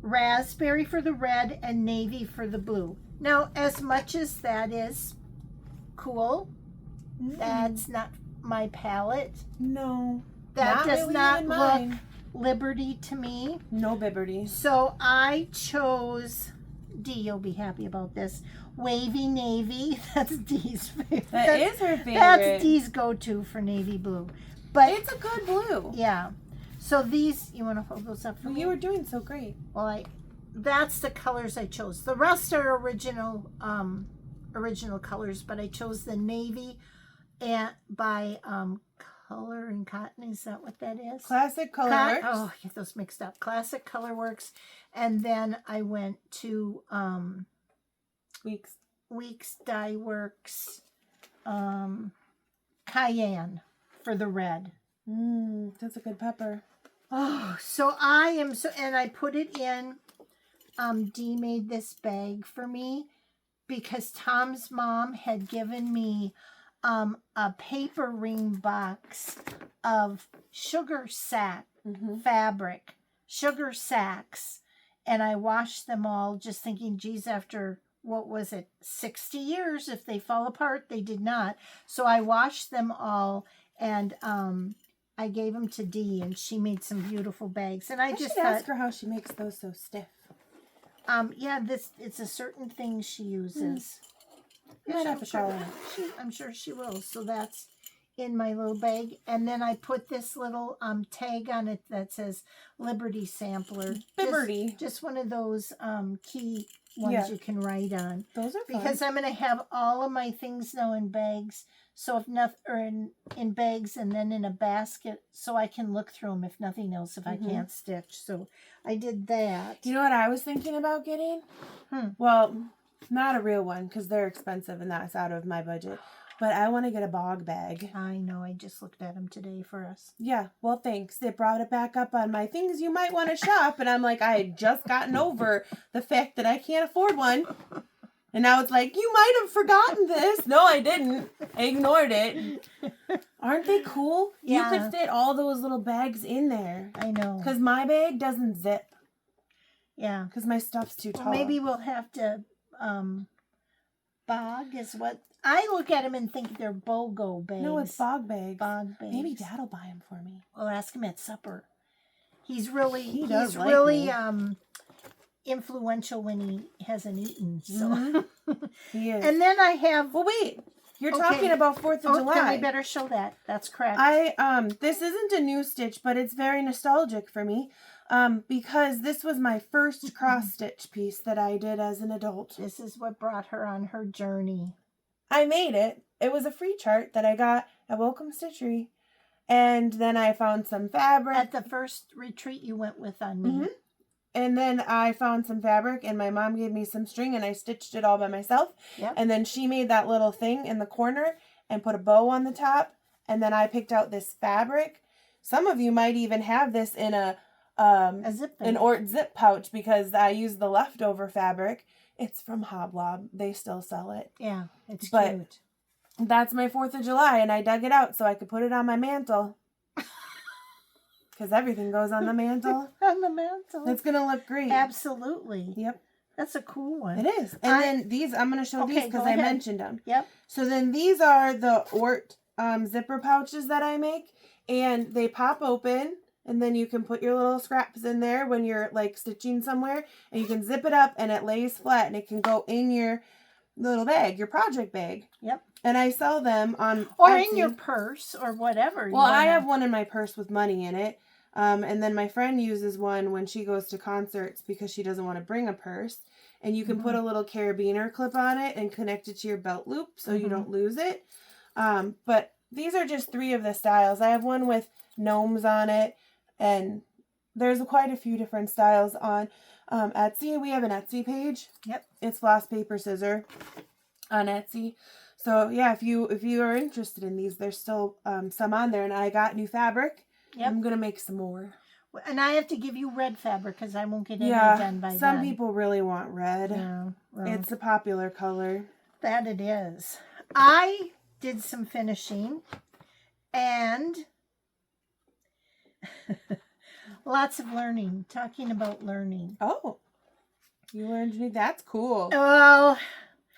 raspberry for the red and navy for the blue. Now, as much as that is cool, that's not my palette. No. That does not look Liberty to me. No Bibberty. So I chose D, you'll be happy about this. Wavy navy. That's D's favorite. That is her favorite. That's D's go-to for navy blue. But it's a good blue. Yeah. So these, you want to hold those up for me? You were doing so great. Well, that's the colors I chose. The rest are original colors, but I chose the navy by Color and Cotton. Is that what that is? Classic Colorworks. Oh, I get those mixed up. Classic Colorworks. And then I went to Weeks Dye Works Cayenne for the red. That's a good pepper. Oh, and I put it in. Dee made this bag for me because Tom's mom had given me a paper ring box of sugar sack fabric, sugar sacks, and I washed them all just thinking, geez, after, what was it, 60 years, if they fall apart, they did not. So I washed them all, and I gave them to Dee, and she made some beautiful bags. And I just thought, ask her how she makes those so stiff. Yeah, it's a certain thing she uses. I'm sure she will. So that's in my little bag. And then I put this little tag on it that says Liberty Sampler. Liberty. Just one of those key ones you can write on. Those are fun. Because I'm going to have all of my things now in bags. So if nothing, or in bags and then in a basket, so I can look through them if nothing else, if I can't stitch. So I did that. You know what I was thinking about getting? Well, not a real one because they're expensive and that's out of my budget. but I want to get a bog bag. I know. I just looked at them today for us. Yeah, well, thanks. It brought it back up on my things you might want to shop, and I'm like, I had just gotten over the fact that I can't afford one. And now it's like, you might have forgotten this. No, I didn't. I ignored it. Aren't they cool? Yeah. You could fit all those little bags in there. I know. Because my bag doesn't zip. Yeah. Because my stuff's too tall. Well, maybe we'll have to, bog is what, I look at them and think they're BOGO bags. No, it's bog bags. Bog bags. Maybe Dad'll buy them for me. We'll ask him at supper. He's really, influential when he hasn't eaten. So He is. And then I have. Well, wait. You're talking about 4th of July. Then we better show that. That's correct. This isn't a new stitch, but it's very nostalgic for me. Because this was my first cross stitch piece that I did as an adult. This is what brought her on her journey. I made it. It was a free chart that I got at Welcome Stitchery. And then I found some fabric. At the first retreat you went with on me. And then I found some fabric, and my mom gave me some string, and I stitched it all by myself. Yep. And then she made that little thing in the corner and put a bow on the top. And then I picked out this fabric. Some of you might even have this in a zip pouch, because I used the leftover fabric. It's from Hoblob. They still sell it. Yeah, it's but cute. That's my 4th of July, and I dug it out so I could put it on my mantle. Because everything goes on the mantle. On the mantle. It's going to look great. Absolutely. Yep. That's a cool one. It is. And then these, I'm going to show these because I mentioned them. Yep. So then these are the Ort zipper pouches that I make. And they pop open. And then you can put your little scraps in there when you're like stitching somewhere. And you can zip it up and it lays flat. And it can go in your little bag, your project bag. Yep. And I sell them on Or Etsy. in your purse or whatever. Well, I have one in my purse with money in it. And then my friend uses one when she goes to concerts because she doesn't want to bring a purse. And you can put a little carabiner clip on it and connect it to your belt loop so you don't lose it. But these are just 3 of the styles. I have one with gnomes on it. And there's quite a few different styles on Etsy. We have an Etsy page. Yep. It's FlossPaperScissor on Etsy. So, yeah, if you are interested in these, there's still some on there. And I got new fabric. Yep. I'm going to make some more. And I have to give you red fabric because I won't get any done by then. Some people really want red. Yeah, well, it's a popular color. That it is. I did some finishing and lots of learning. Talking about learning. Oh. You learned new. That's cool. Well,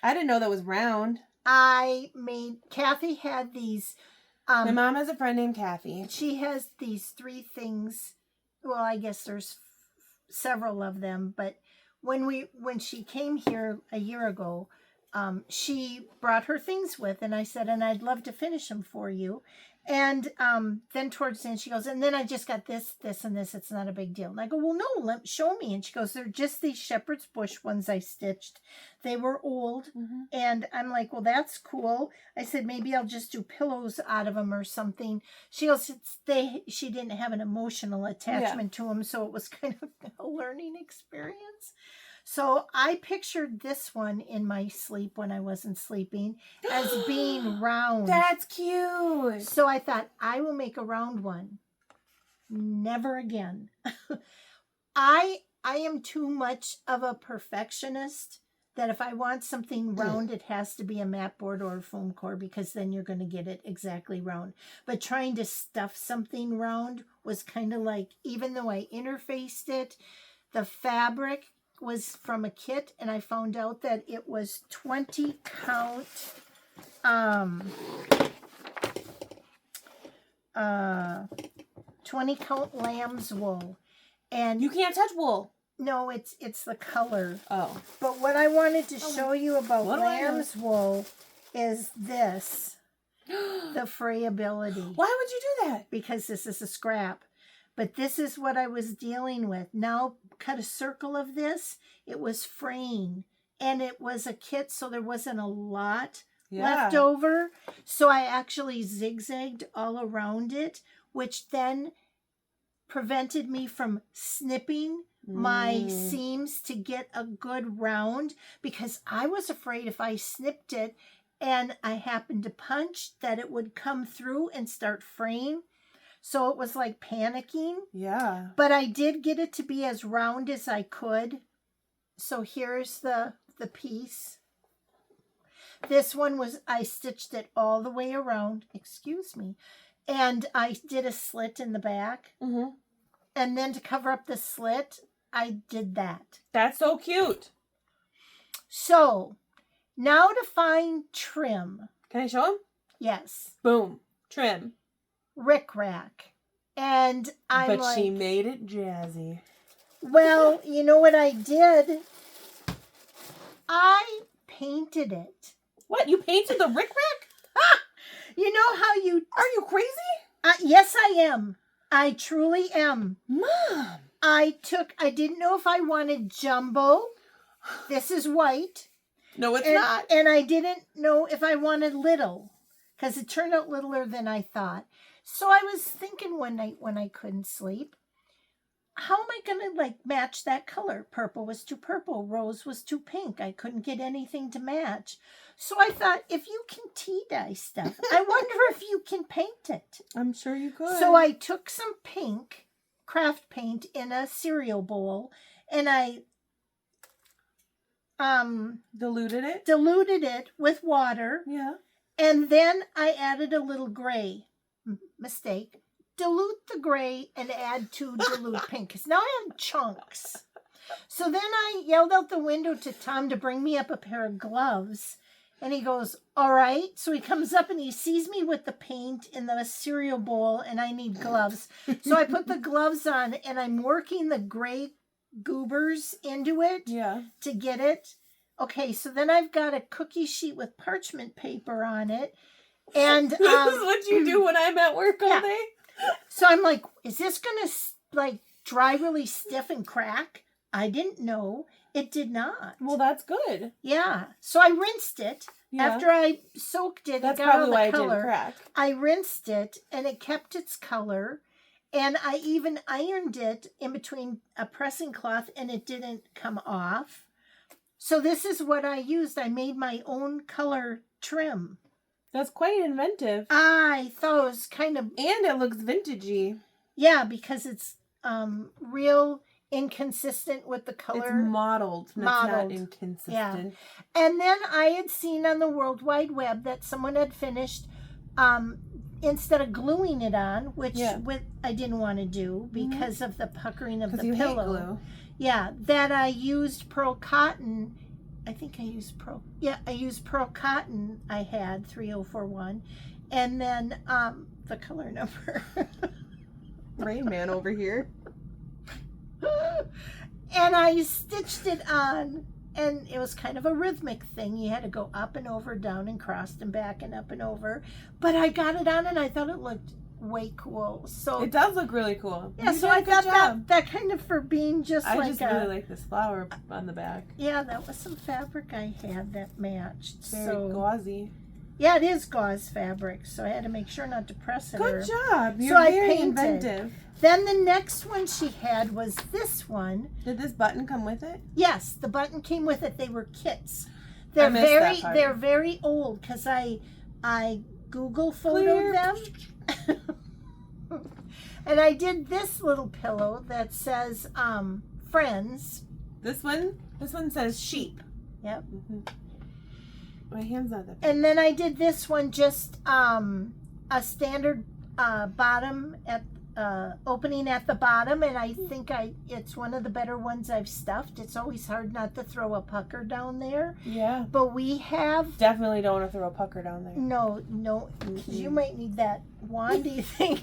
I didn't know that was round. Kathy had these. My mom has a friend named Kathy. She has these 3 things. Well, I guess there's several of them, but when she came here a year ago, she brought her things with, and I said, and I'd love to finish them for you. And then towards the end, she goes, and then I just got this, and this. It's not a big deal. And I go, well, no, show me. And she goes, they're just these shepherd's bush ones I stitched. They were old. And I'm like, well, that's cool. I said, maybe I'll just do pillows out of them or something. She goes, she didn't have an emotional attachment to them, so it was kind of a learning experience. So I pictured this one in my sleep when I wasn't sleeping as being round. That's cute. So I thought, I will make a round one. Never again. I am too much of a perfectionist that if I want something round, it has to be a mat board or a foam core, because then you're going to get it exactly round. But trying to stuff something round was kind of like, even though I interfaced it, the fabric was from a kit, and I found out that it was 20 count 20 count lamb's wool. And you can't touch wool. No, it's the color. Oh. But what I wanted to show you about lamb's wool is this. The frayability. Why would you do that? Because this is a scrap. But this is what I was dealing with. Now, cut a circle of this. It was fraying. And it was a kit, so there wasn't a lot left over. So I actually zigzagged all around it, which then prevented me from snipping my seams to get a good round, because I was afraid if I snipped it and I happened to punch that it would come through and start fraying. So it was like panicking. Yeah. But I did get it to be as round as I could. So here's the piece. This one was, I stitched it all the way around. Excuse me. And I did a slit in the back. Mm-hmm. And then to cover up the slit, I did that. That's so cute. So now to find trim. Can I show him? Yes. Boom. Trim. Rick-rack. And I'm But like, she made it jazzy. well, you know what I did? I painted it. What? You painted the rick-rack? You know how you... Are you crazy? Yes, I am. I truly am. Mom. I didn't know if I wanted jumbo. This is white. No, it's not. And I didn't know if I wanted little, because it turned out littler than I thought. So I was thinking one night when I couldn't sleep, how am I going to match that color? Purple was too purple. Rose was too pink. I couldn't get anything to match. So I thought, if you can tea dye stuff, I wonder if you can paint it. I'm sure you could. So I took some pink craft paint in a cereal bowl, and I diluted it with water. Yeah. And then I added a little gray. Mistake. Dilute the gray and add to dilute pink. Because now I have chunks. So then I yelled out the window to Tom to bring me up a pair of gloves. And he goes, all right. So he comes up and he sees me with the paint in the cereal bowl, and I need gloves. So I put the gloves on, and I'm working the gray goobers into it to get it. Okay, so then I've got a cookie sheet with parchment paper on it. And this is what you do when I'm at work all day? So I'm like, is this going to dry really stiff and crack? I didn't know. It did not. Well, that's good. Yeah. So I rinsed it. Yeah. After I soaked it, that's it got all probably the why color. It didn't crack. I rinsed it, and it kept its color. And I even ironed it in between a pressing cloth, and it didn't come off. So this is what I used. I made my own color trim. That's quite inventive. I thought it was kind of... And it looks vintagey. Yeah, because it's real inconsistent with the color. It's modeled. It's not inconsistent. Yeah. And then I had seen on the World Wide Web that someone had finished, instead of gluing it on, which I didn't want to do because of the puckering of the pillow. Hate glue. Yeah, that I used pearl cotton. I think I used pearl. Yeah, I used pearl cotton. I had 3041, and then the color number. Rain Man over here. And I stitched it on, and it was kind of a rhythmic thing. You had to go up and over, down and crossed and back and up and over. But I got it on, and I thought it looked way cool. So it does look really cool. Yeah, so I thought that kind of for being just I just really like this flower on the back. Yeah, that was some fabric I had that matched. Very gauzy. Yeah, it is gauze fabric, so I had to make sure not to press it. Good job. You're very inventive. Then the next one she had was this one. Did this button come with it? Yes, the button came with it. They were kits. They're very old because I Google photoed them. And I did this little pillow that says friends. This one says sheep. Yep. Mm-hmm. My hand's not that big. And then I did this one just a standard bottom at opening at the bottom, and I think it's one of the better ones I've stuffed. It's always hard not to throw a pucker down there. Yeah. But we have... Definitely don't want to throw a pucker down there. No, because you might need that wandy thing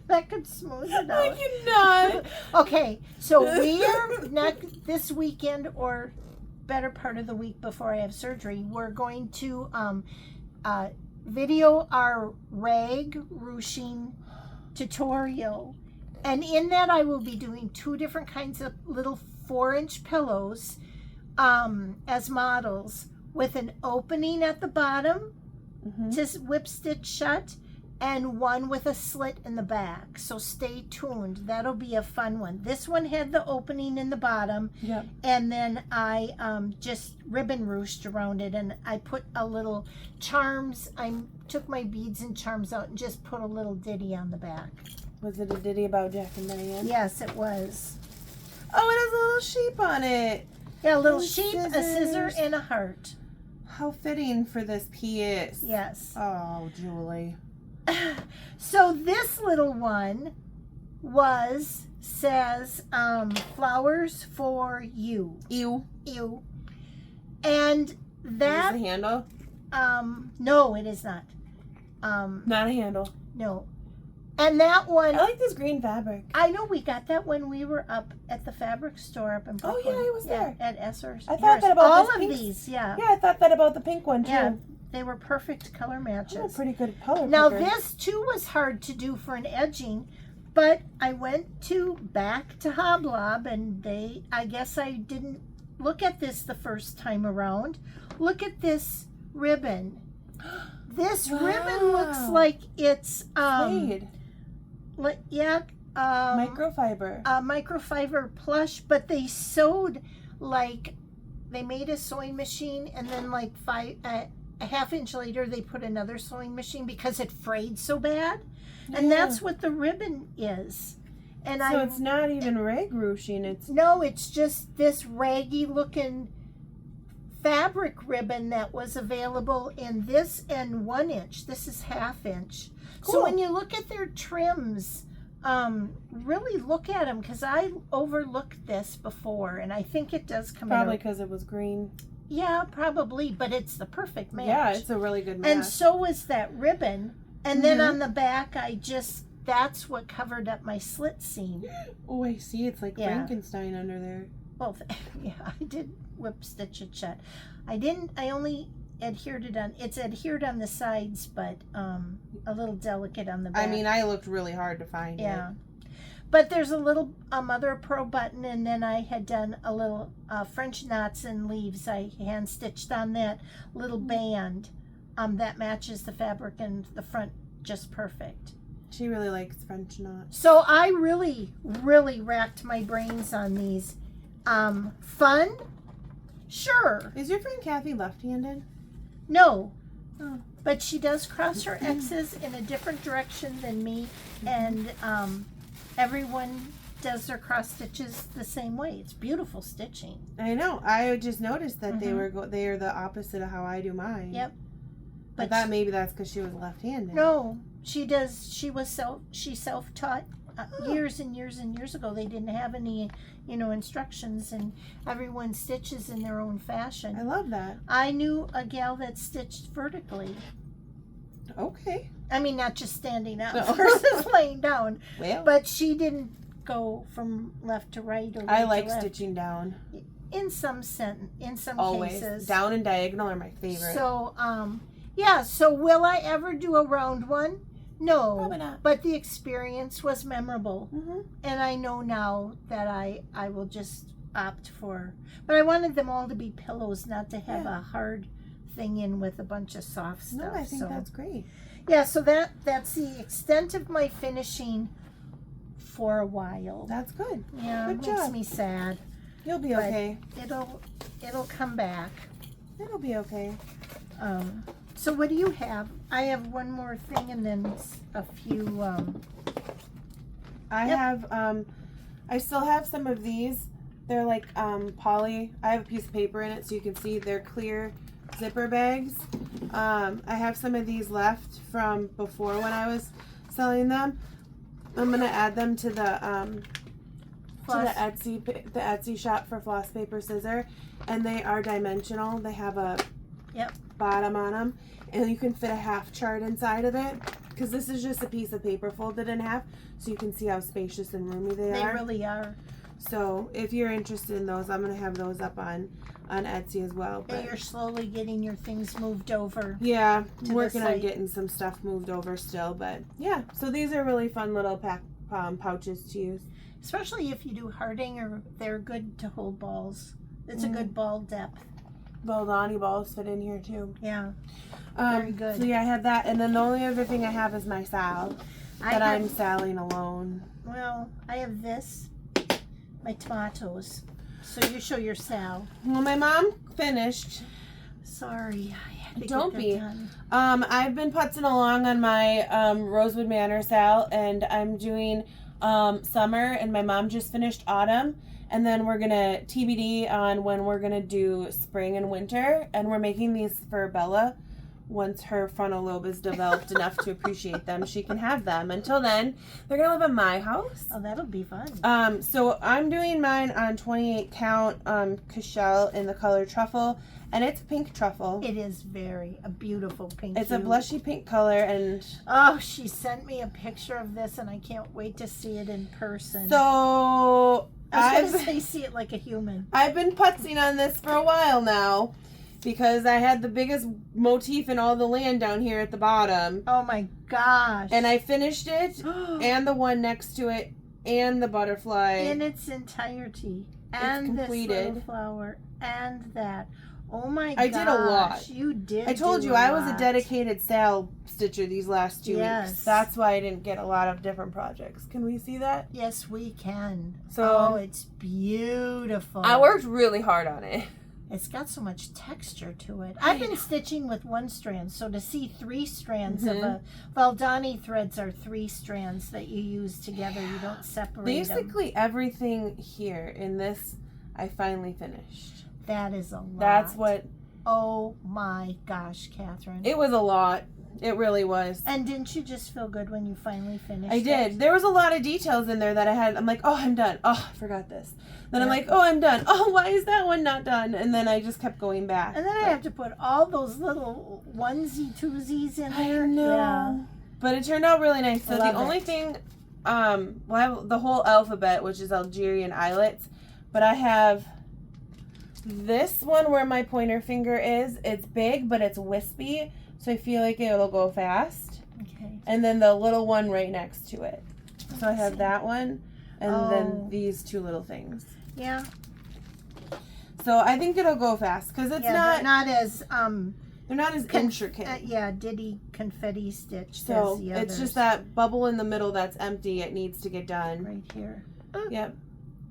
that could smooth it out. I cannot. Okay, so we are this weekend, or better part of the week before I have surgery, we're going to video our rag ruching tutorial, and in that I will be doing 2 different kinds of little 4-inch pillows as models, with an opening at the bottom to whip stitch shut, and one with a slit in the back. So stay tuned. That'll be a fun one. This one had the opening in the bottom. Yep. And then I just ribbon ruched around it, and I put a little charms. I took my beads and charms out and just put a little ditty on the back. Was it a ditty about Jack and Diane? Yes, it was. Oh, it has a little sheep on it. Yeah, a little And sheep, a scissor, and a heart. How fitting for this piece. Yes. Oh, Julie. So this little one says flowers for you. Ew. Ew. And that Is the handle? no, it is not. Not a handle. No. And that one, I like this green fabric. I know we got that when we were up at the fabric store up in Oh, Brooklyn. yeah, I was there. At Esser's. I thought that about all this of pink- these, yeah. Yeah, I thought that about the pink one too. Yeah, they were perfect color I'm a matches. pretty good color Now picker. this too was hard to do for an edging, but I went back to Hoblob, and I guess I didn't look at this the first time around. Look at this ribbon. This ribbon looks like it's Suede. Microfiber. Microfiber plush, but they sewed they made a sewing machine, and then a half inch later they put another sewing machine because it frayed so bad. And Yeah. that's what the ribbon is. And So it's not even rag ruching. it's just this raggy looking fabric ribbon that was available in this and 1 inch. This is half inch. So Cool. when you look at their trims, really look at them, because I overlooked this before, and I think it does come Probably out. because it was green. Yeah, probably, but it's the perfect match. Yeah, it's a really good match. And so is that ribbon. And then Mhm. on the back, that's what covered up my slit seam. Oh, I see. It's like Yeah. Frankenstein under there. Well, yeah, I did whip stitch it shut. I only adhered it on, it's adhered on the sides, but a little delicate on the back. I mean, I looked really hard to find it. Yeah. But there's a little mother of pearl button, and then I had done a little French knots and leaves. I hand stitched on that little band that matches the fabric and the front just perfect. She really likes French knots. So I really, really racked my brains on these. Fun? Sure. Is your friend Kathy left-handed? No. Oh. But she does cross her X's in a different direction than me, and everyone does their cross stitches the same way. It's beautiful stitching. I know. I just noticed that they Mhm. they are the opposite of how I do mine. Yep. I thought maybe that's because she was left-handed. No, she does. She self-taught years and years and years ago. They didn't have any, instructions, and everyone stitches in their own fashion. I love that. I knew a gal that stitched vertically. Okay. I mean, not just standing up No. versus laying down, Well, but she didn't go from left to right or right I like to left. stitching down. In some Always. cases. Down and diagonal are my favorite. So, yeah. So, will I ever do a round one? No. Probably not. But the experience was memorable, Mm-hmm. and I know now that I will just opt for. But I wanted them all to be pillows, not to have Yeah. a hard thing in with a bunch of soft stuff. No, I think so. that's great. Yeah, so that's the extent of my finishing for a while. That's good. Yeah, Good it makes job. me sad. You'll be But- okay. It'll come back. It'll be okay. So what do you have? I have one more thing, and then a few. I Yep. have, I still have some of these. They're like poly. I have a piece of paper in it so you can see they're clear zipper bags. I have some of these left from before when I was selling them. I'm gonna add them to the Etsy shop for FlossPaperScissor, and they are dimensional. They have a bottom on them, and you can fit a half chart inside of it, because this is just a piece of paper folded in half, so you can see how spacious and roomy they are. They really are. So if you're interested in those, I'm gonna have those up on Etsy as well. Yeah, But you're slowly getting your things moved over. yeah, to the working on site. getting some stuff moved over still. But yeah, so these are really fun little pouches to use. Especially if you do harding, or they're good to hold balls. It's a good ball depth. Valdani balls fit in here too. Yeah. Very good. So yeah, I have that, and then the only other thing I have is my sal. I'm sallying alone. Well, I have this, my tomatoes. So you show your sal. Well, my mom finished. Sorry, I had to Don't get be. that done. I've been putzing along on my Rosewood Manor sal, and I'm doing summer, and my mom just finished autumn, and then we're gonna TBD on when we're gonna do spring and winter, and we're making these for Bella. Once her frontal lobe is developed enough to appreciate them, she can have them. Until then, they're gonna live at my house. Oh, that'll be fun. So I'm doing mine on 28 count Cashel in the color truffle, and it's pink truffle. It is a beautiful pink. It's a blushy pink color, and oh, she sent me a picture of this, and I can't wait to see it in person. so I was gonna say, see it like a human. I've been putzing on this for a while now, because I had the biggest motif in all the land down here at the bottom. Oh my gosh. And I finished it, and the one next to it, and the butterfly. In its entirety. And this little flower, and that. Oh my gosh. I did a lot. You did. I told you, I was a dedicated sal stitcher these last 2 weeks. That's why I didn't get a lot of different projects. Can we see that? Yes, we can. So, oh, it's beautiful. I worked really hard on it. It's got so much texture to it. I've been stitching with one strand, so to see 3 strands of a Valdani threads are 3 strands that you use together. You don't separate Basically everything here in this, I finally finished. That is a lot. That's what. Oh my gosh, Catherine! It was a lot. It really was. And didn't you just feel good when you finally finished? I did. There was a lot of details in there that I had. I'm like, oh, I'm done. Oh, I forgot this. Then I'm like, oh, I'm done. Oh, why is that one not done? And then I just kept going back. And then I have to put all those little onesie twosies in there. I know. Yeah. But it turned out really nice. So the only thing, well, I have the whole alphabet, which is Algerian islets, but I have this one where my pointer finger is. It's big, but it's wispy, so I feel like it'll go fast. Okay. And then the little one right next to it. So I have that one, and then these 2 little things. Yeah. So I think it'll go fast because it's not as they're not as intricate. Ditty confetti stitched So as the others. it's just that bubble in the middle that's empty. It needs to get done. Right here. Yep.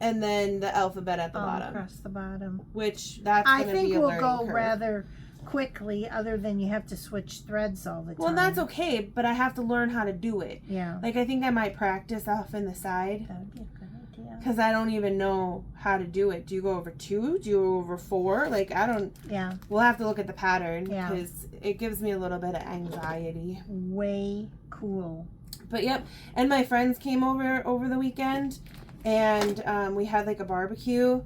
And then the alphabet at the bottom. Across the bottom. Which that's going to be a learning will go curve. rather quickly, other than you have to switch threads all the time. Well, that's okay, but I have to learn how to do it. Yeah. Like I think I might practice off in the side. That would be a good idea. Because I don't even know how to do it. Do you go over 2? Do you go over 4? Like I don't. Yeah. We'll have to look at the pattern Yeah. because it gives me a little bit of anxiety. Way cool. But yep, and my friends came over the weekend, and we had like a barbecue,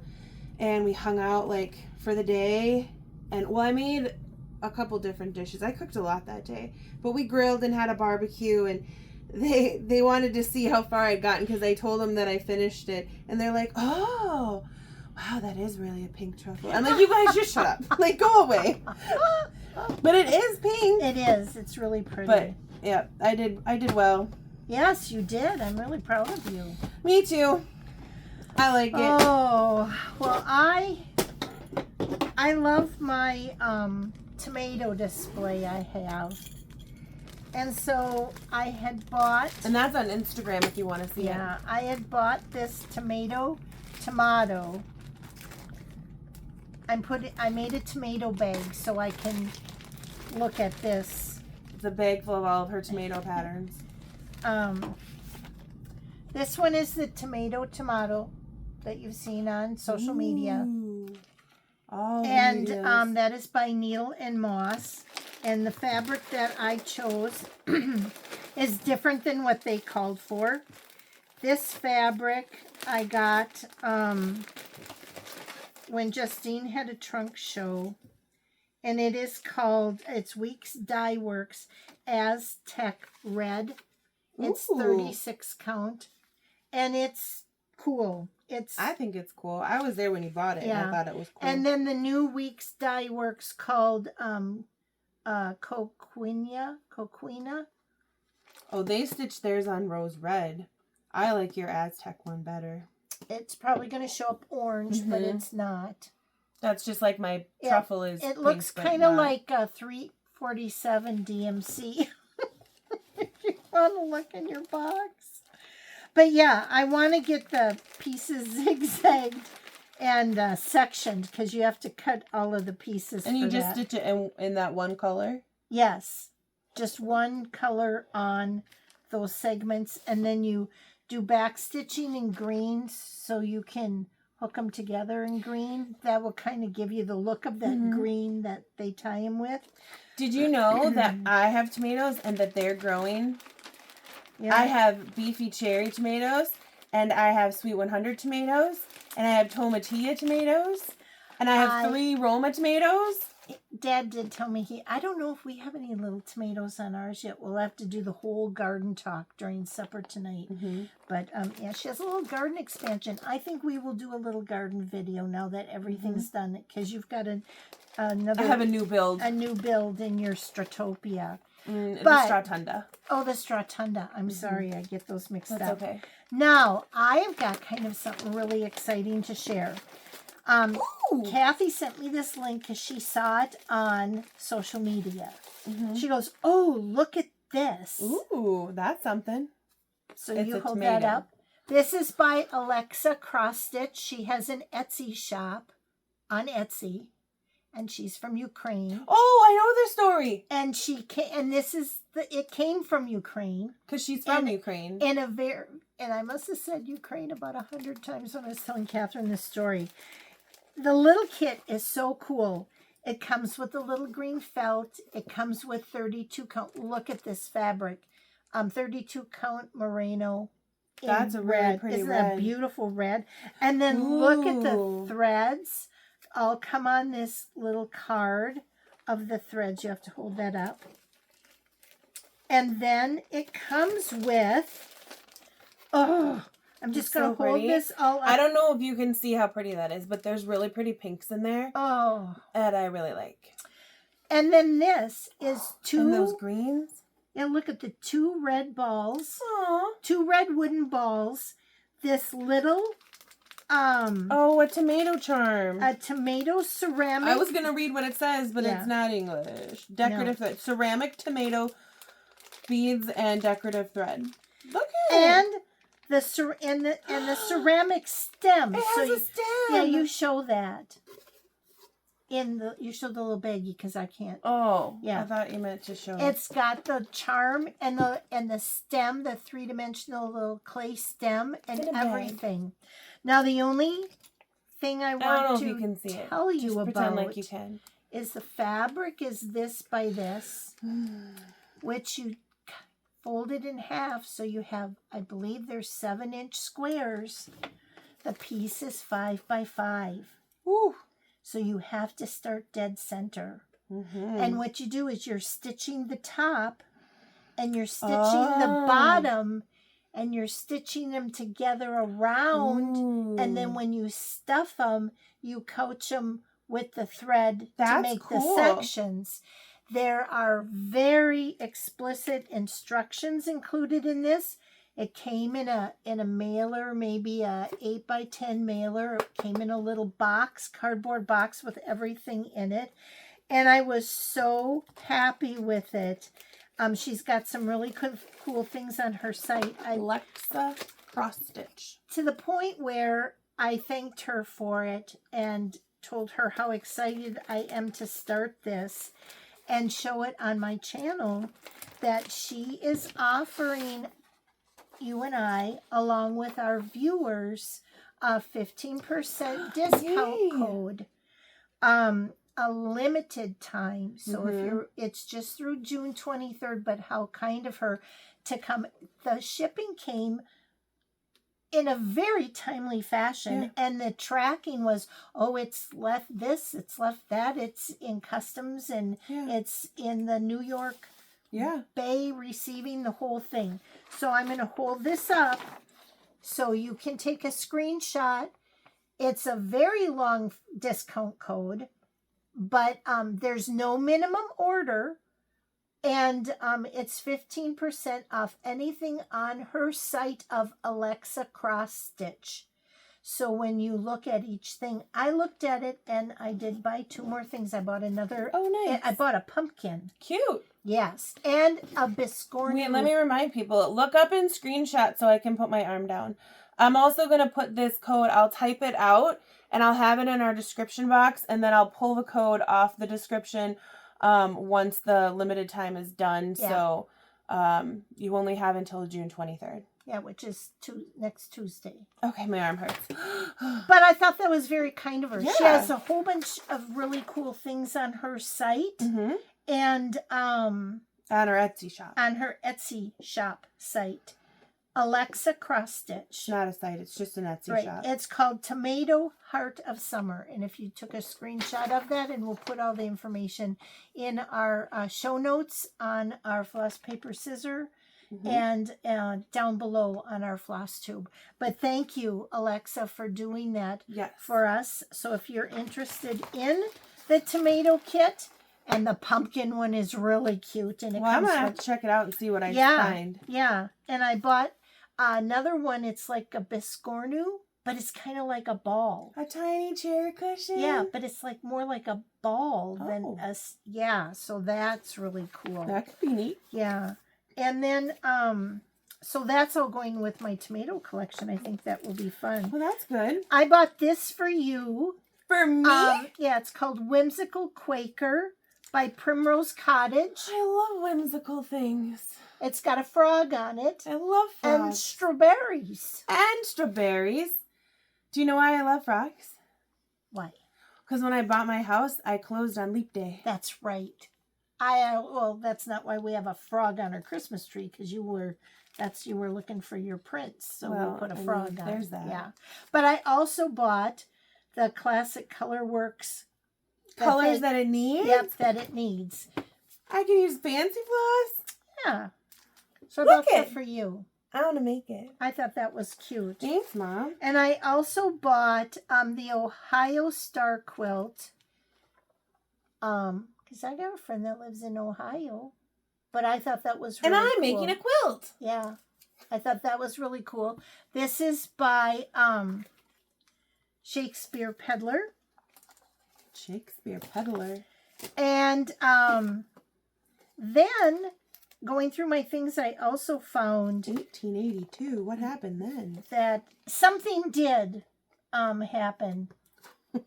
and we hung out like for the day, and well, I made a couple different dishes. I cooked a lot that day, but we grilled and had a barbecue, and they wanted to see how far I'd gotten because I told them that I finished it, and they're like, oh, wow, that is really a pink truffle. I'm like, you guys just shut up, like go away. But it is pink. It is. It's really pretty. But yeah, I did well. Yes, you did. I'm really proud of you. Me too. I like it. Oh, well, I love my tomato display I have. And so I had bought... And that's on Instagram if you want to see it. Yeah, I had bought this tomato. I made a tomato bag so I can look at this. It's a bag full of all of her tomato patterns. This one is the tomato that you've seen on social media. Oh, And yes. that is by Needle and Moss. And the fabric that I chose is different than what they called for. This fabric I got when Justine had a trunk show. And it is called, it's Weeks Dye Works Aztec Red. It's 36 count. And it's cool. I think it's cool. I was there when you bought it, and I thought it was cool. And then the new Weeks Dye Works called Coquina. Oh, they stitched theirs on rose red. I like your Aztec one better. It's probably going to show up orange, but it's not. That's just like my truffle is. It looks kind of like a 347 DMC. If you want to look in your box. But yeah, I want to get the pieces zigzagged and sectioned because you have to cut all of the pieces. And you just stitch it in that one color? Yes. Just one color on those segments. And then you do back stitching in green so you can hook them together in green. That will kind of give you the look of that green that they tie them with. Did you know that I have tomatoes and that they're growing? Yeah. I have beefy cherry tomatoes, and I have sweet 100 tomatoes, and I have tomatillo tomatoes, and I have 3 Roma tomatoes. Dad did tell me I don't know if we have any little tomatoes on ours yet. We'll have to do the whole garden talk during supper tonight. But yeah, she has a little garden expansion. I think we will do a little garden video now that everything's done, because you've got another. I have a new build. A new build in your Stratopia. The Stratunda. Oh, the Stratunda. I'm sorry, I get those mixed up. That's okay. Now, I've got kind of something really exciting to share. Kathy sent me this link because she saw it on social media. She goes, "Oh, look at this." Ooh, that's something. So you hold that up. This is by Alexa Cross Stitch. She has an Etsy shop on Etsy, and she's from Ukraine. Oh, I know this story. And it came from Ukraine because she's from Ukraine. And I must have said Ukraine about 100 times when I was telling Catherine this story. The little kit is so cool. It comes with a little green felt. It comes with 32 count. Look at this fabric. 32 count merino. That's a really pretty Isn't red. that a beautiful red? And then look at the threads. All come on this little card of the threads. You have to hold that up. And then it comes with, I'm just going to hold this all up. I don't know if you can see how pretty that is, but there's really pretty pinks in there. Oh. That I really like. And then this is 2. And those greens. Yeah, look at the 2 red balls. Aww. 2 red wooden balls. This little, a tomato charm. A tomato ceramic. I was going to read what it says, but it's not English. Decorative ceramic tomato beads and decorative thread. Look at it. And the ceramic stem. It has a stem. Yeah, you show that. You show the little baggie because I can't. Oh, yeah. I thought you meant to show. It's got the charm and the stem, the 3-dimensional little clay stem and everything. Now the only thing I want to tell you about pretend like you can. Is the fabric is this by this, which you fold it in half, so you have, I believe there's 7-inch squares. The piece is 5 by 5. Ooh. So you have to start dead center. And what you do is you're stitching the top and you're stitching the bottom and you're stitching them together around. Ooh. And then when you stuff them, you coach them with the thread to make the sections. There are very explicit instructions included in this. It came in a mailer, maybe a 8 by 10 mailer. It came in a little box, cardboard box with everything in it. And I was so happy with it. She's got some really cool things on her site. Alexa Cross Stitch. To the point where I thanked her for it and told her how excited I am to start this and show it on my channel, that she is offering you and I, along with our viewers, a 15% discount code, a limited time. So if it's just through June 23rd, but how kind of her to come. The shipping came in a very timely fashion, and the tracking was, it's left this, it's left that, it's in customs, and it's in the New York Bay receiving the whole thing. So I'm going to hold this up so you can take a screenshot. It's a very long discount code, but there's no minimum order, and it's 15% off anything on her site of Alexa Cross Stitch. So when you look at each thing, I looked at it and I did buy 2 more things. I bought another. Oh, nice. I bought a pumpkin. Cute. Yes. And a biscornu. Wait, let me remind people. Look up in screenshot so I can put my arm down. I'm also going to put this code. I'll type it out and I'll have it in our description box. And then I'll pull the code off the description once the limited time is done. Yeah. So you only have until June 23rd. Yeah, which is next Tuesday. Okay, my arm hurts. But I thought that was very kind of her. Yeah. She has a whole bunch of really cool things on her site. Mm-hmm. And on her Etsy shop. On her Etsy shop site. Alexa Cross Stitch. It's not a site, it's just an Etsy shop. It's called Tomato Heart of Summer. And if you took a screenshot of that, and we'll put all the information in our show notes on our Floss Paper Scissor. Mm-hmm. And down below on our floss tube. But thank you, Alexa, for doing that for us. So if you're interested in the tomato kit, and the pumpkin one is really cute. And I'm going to have to check it out and see what I find. Yeah. And I bought another one. It's like a biscornu, but it's kind of like a ball. A tiny chair cushion? Yeah, but it's like more like a ball than a... Yeah, so that's really cool. That could be neat. Yeah. And then, so that's all going with my tomato collection. I think that will be fun. Well, that's good. I bought this for you. For me? Yeah, it's called Whimsical Quaker by Primrose Cottage. I love whimsical things. It's got a frog on it. I love frogs. And strawberries. And strawberries. Do you know why I love frogs? Why? Because when I bought my house, I closed on leap day. That's right. Well, that's not why we have a frog on our Christmas tree, because you were looking for your prince, so we put a frog on. There's that. Yeah, but I also bought the classic Colorworks colors that it needs. Yep, that it needs. I can use fancy floss. Yeah, so I bought that for you. I want to make it. I thought that was cute. Thanks, Mom. And I also bought the Ohio Star quilt. Because I got a friend that lives in Ohio. But I thought that was really cool. And I'm making a quilt. Yeah. I thought that was really cool. This is by Shakespeare Peddler. Shakespeare Peddler. And then, going through my things, I also found... 1882. What happened then? That something did happen.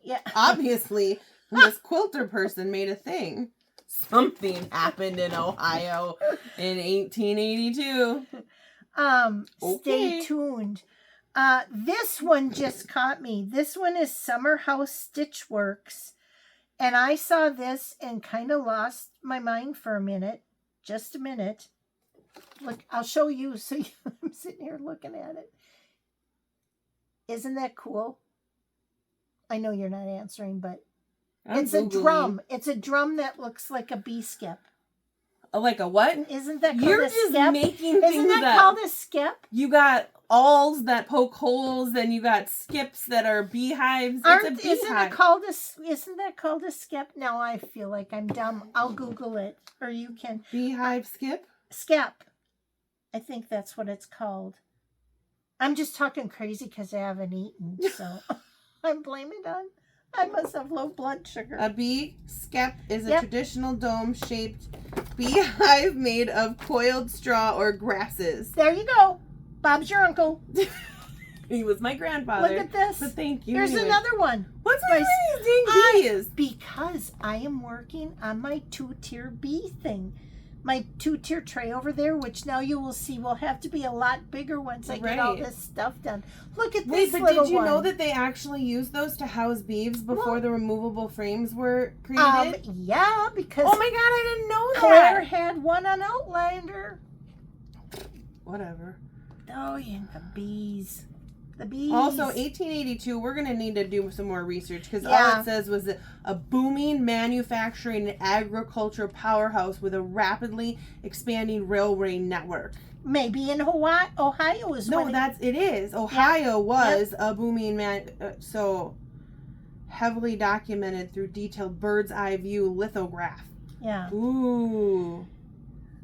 Yeah. Obviously... This quilter person made a thing. Something happened in Ohio in 1882. Stay tuned. This one just caught me. This one is Summer House Stitch Works. And I saw this and kind of lost my mind for a minute. Just a minute. Look, I'll show you. So I'm sitting here looking at it. Isn't that cool? I know you're not answering, but... It's a drum. It's a drum that looks like a bee skip. Like a what? Isn't that called You're a just skip? making things Isn't that called a skip? You got awls that poke holes, and you got skips that are beehives. It's a beehive. Isn't that called a skip? Now I feel like I'm dumb. I'll Google it, or you can. Beehive skip? Skip. I think that's what it's called. I'm just talking crazy because I haven't eaten, so I'm blaming it on. I must have low blood sugar. A bee skep is a traditional dome-shaped beehive made of coiled straw or grasses. There you go. Bob's your uncle. He was my grandfather. Look at this. But thank you. Here's another one. What's with these dang bees? Because I am working on my 2-tier bee thing. My 2-tier tray over there, which now you will see will have to be a lot bigger once I get all this stuff done. Look at this little one. Wait, but did you know that they actually used those to house beeves before the removable frames were created? Yeah, because... Oh my God, I didn't know that. Claire had one on Outlander. Whatever. Oh, yeah, the bees. The bees. Also, 1882, we're going to need to do some more research because all it says was a booming manufacturing and agriculture powerhouse with a rapidly expanding railway network. Maybe in Ohio is no, it is. Ohio was a booming so heavily documented through detailed bird's eye view lithograph. Yeah. Ooh.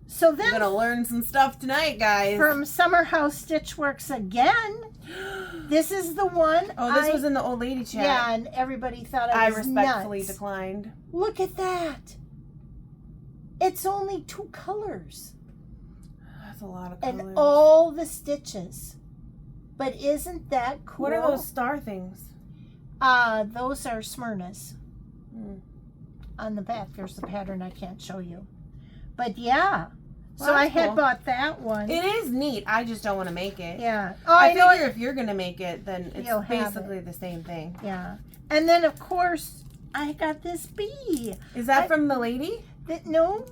So We're then gonna learn some stuff tonight, guys. from Summer House Stitchworks again, this is the one. Oh, this was in the old lady chat. Yeah, and everybody thought I was respectfully nuts. declined. Look at that. It's only 2 colors. That's a lot of colors. And all the stitches. But isn't that cool? What are those star things? Those are Smyrnas. Hmm. On the back, there's the pattern I can't show you. But yeah. Well, So I that's had cool. bought that one. It is neat. I just don't want to make it. Yeah. Oh, I know figure if you're gonna make it, then it's You'll have basically the same thing. Yeah. And then, of course, I got this bee. Is that from the lady? No.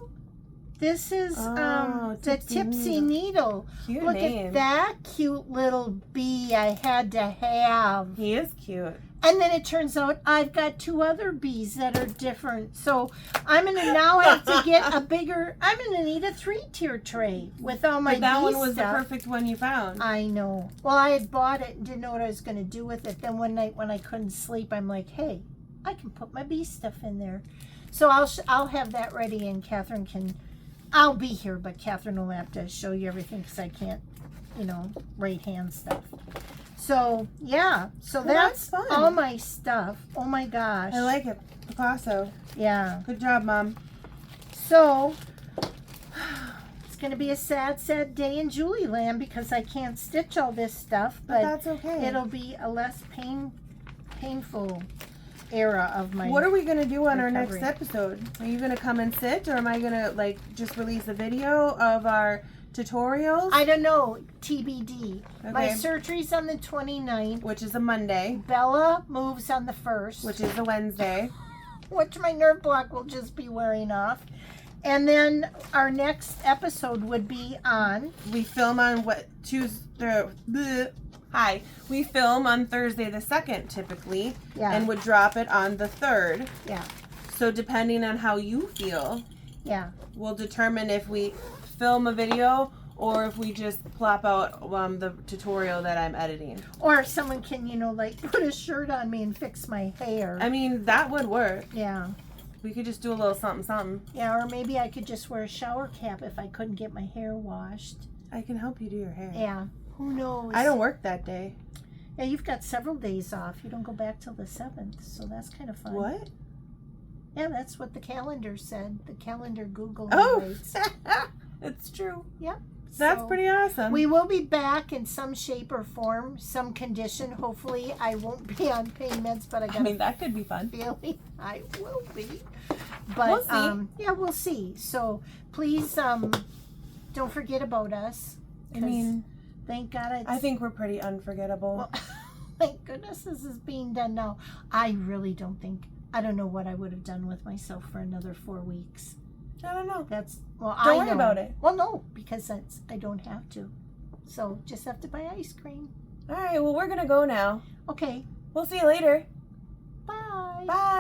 This is the Tipsy Needle. Cute Look name. at that cute little bee I had to have. He is cute. And then it turns out I've got 2 other bees that are different. So I'm going to now have to get a bigger, I'm going to need a 3-tier tray with all my But that bee one was stuff. the perfect one you found. I know. Well, I had bought it and didn't know what I was going to do with it. Then one night when I couldn't sleep, I'm like, hey, I can put my bee stuff in there. So I'll have that ready, and Catherine can, I'll be here, but Catherine will have to show you everything because I can't, right hand stuff. So, yeah. So Well, that's that's fun. all my stuff. Oh, my gosh. I like it. Picasso. Yeah. Good job, Mom. So, it's going to be a sad, sad day in Julie Land because I can't stitch all this stuff. But that's okay. It'll be a less painful era of my What are we gonna do on our recovery. next episode? Are you gonna come and sit, or am I gonna just release a video of our tutorials? I don't know. TBD. My Okay. surgery's on the 29th. Which is a Monday, Bella moves on the 1st. which is a Wednesday. Which my nerve block will just be wearing off. And then our next episode would be on We film on Tuesday. Hi. We film on Thursday the 2nd typically, and would drop it on the 3rd. Yeah. So depending on how you feel, Yeah. we'll determine if we film a video or if we just plop out the tutorial that I'm editing. Or if someone can, put a shirt on me and fix my hair. I mean, that would work. Yeah. We could just do a little something, something. Yeah, or maybe I could just wear a shower cap if I couldn't get my hair washed. I can help you do your hair. Yeah. Who knows? I don't work that day. Yeah, you've got several days off. You don't go back till the 7th, so that's kind of fun. What? Yeah, that's what the calendar said. The calendar Google Oh, rates. it's true. Yep. That's So pretty awesome. we will be back in some shape or form, some condition. Hopefully, I won't be on pain meds, but I got a that could be fun. feeling I will be. But We'll see. yeah, we'll see. So please, don't forget about us. I 'cause mean, thank God I think we're pretty unforgettable. Well, thank goodness this is being done now. I really don't think. I don't know what I would have done with myself for another 4 weeks. I don't know. That's Don't I worry know. about it. Well, no, because I don't have to. So just have to buy ice cream. All right, well, we're going to go now. Okay. We'll see you later. Bye. Bye.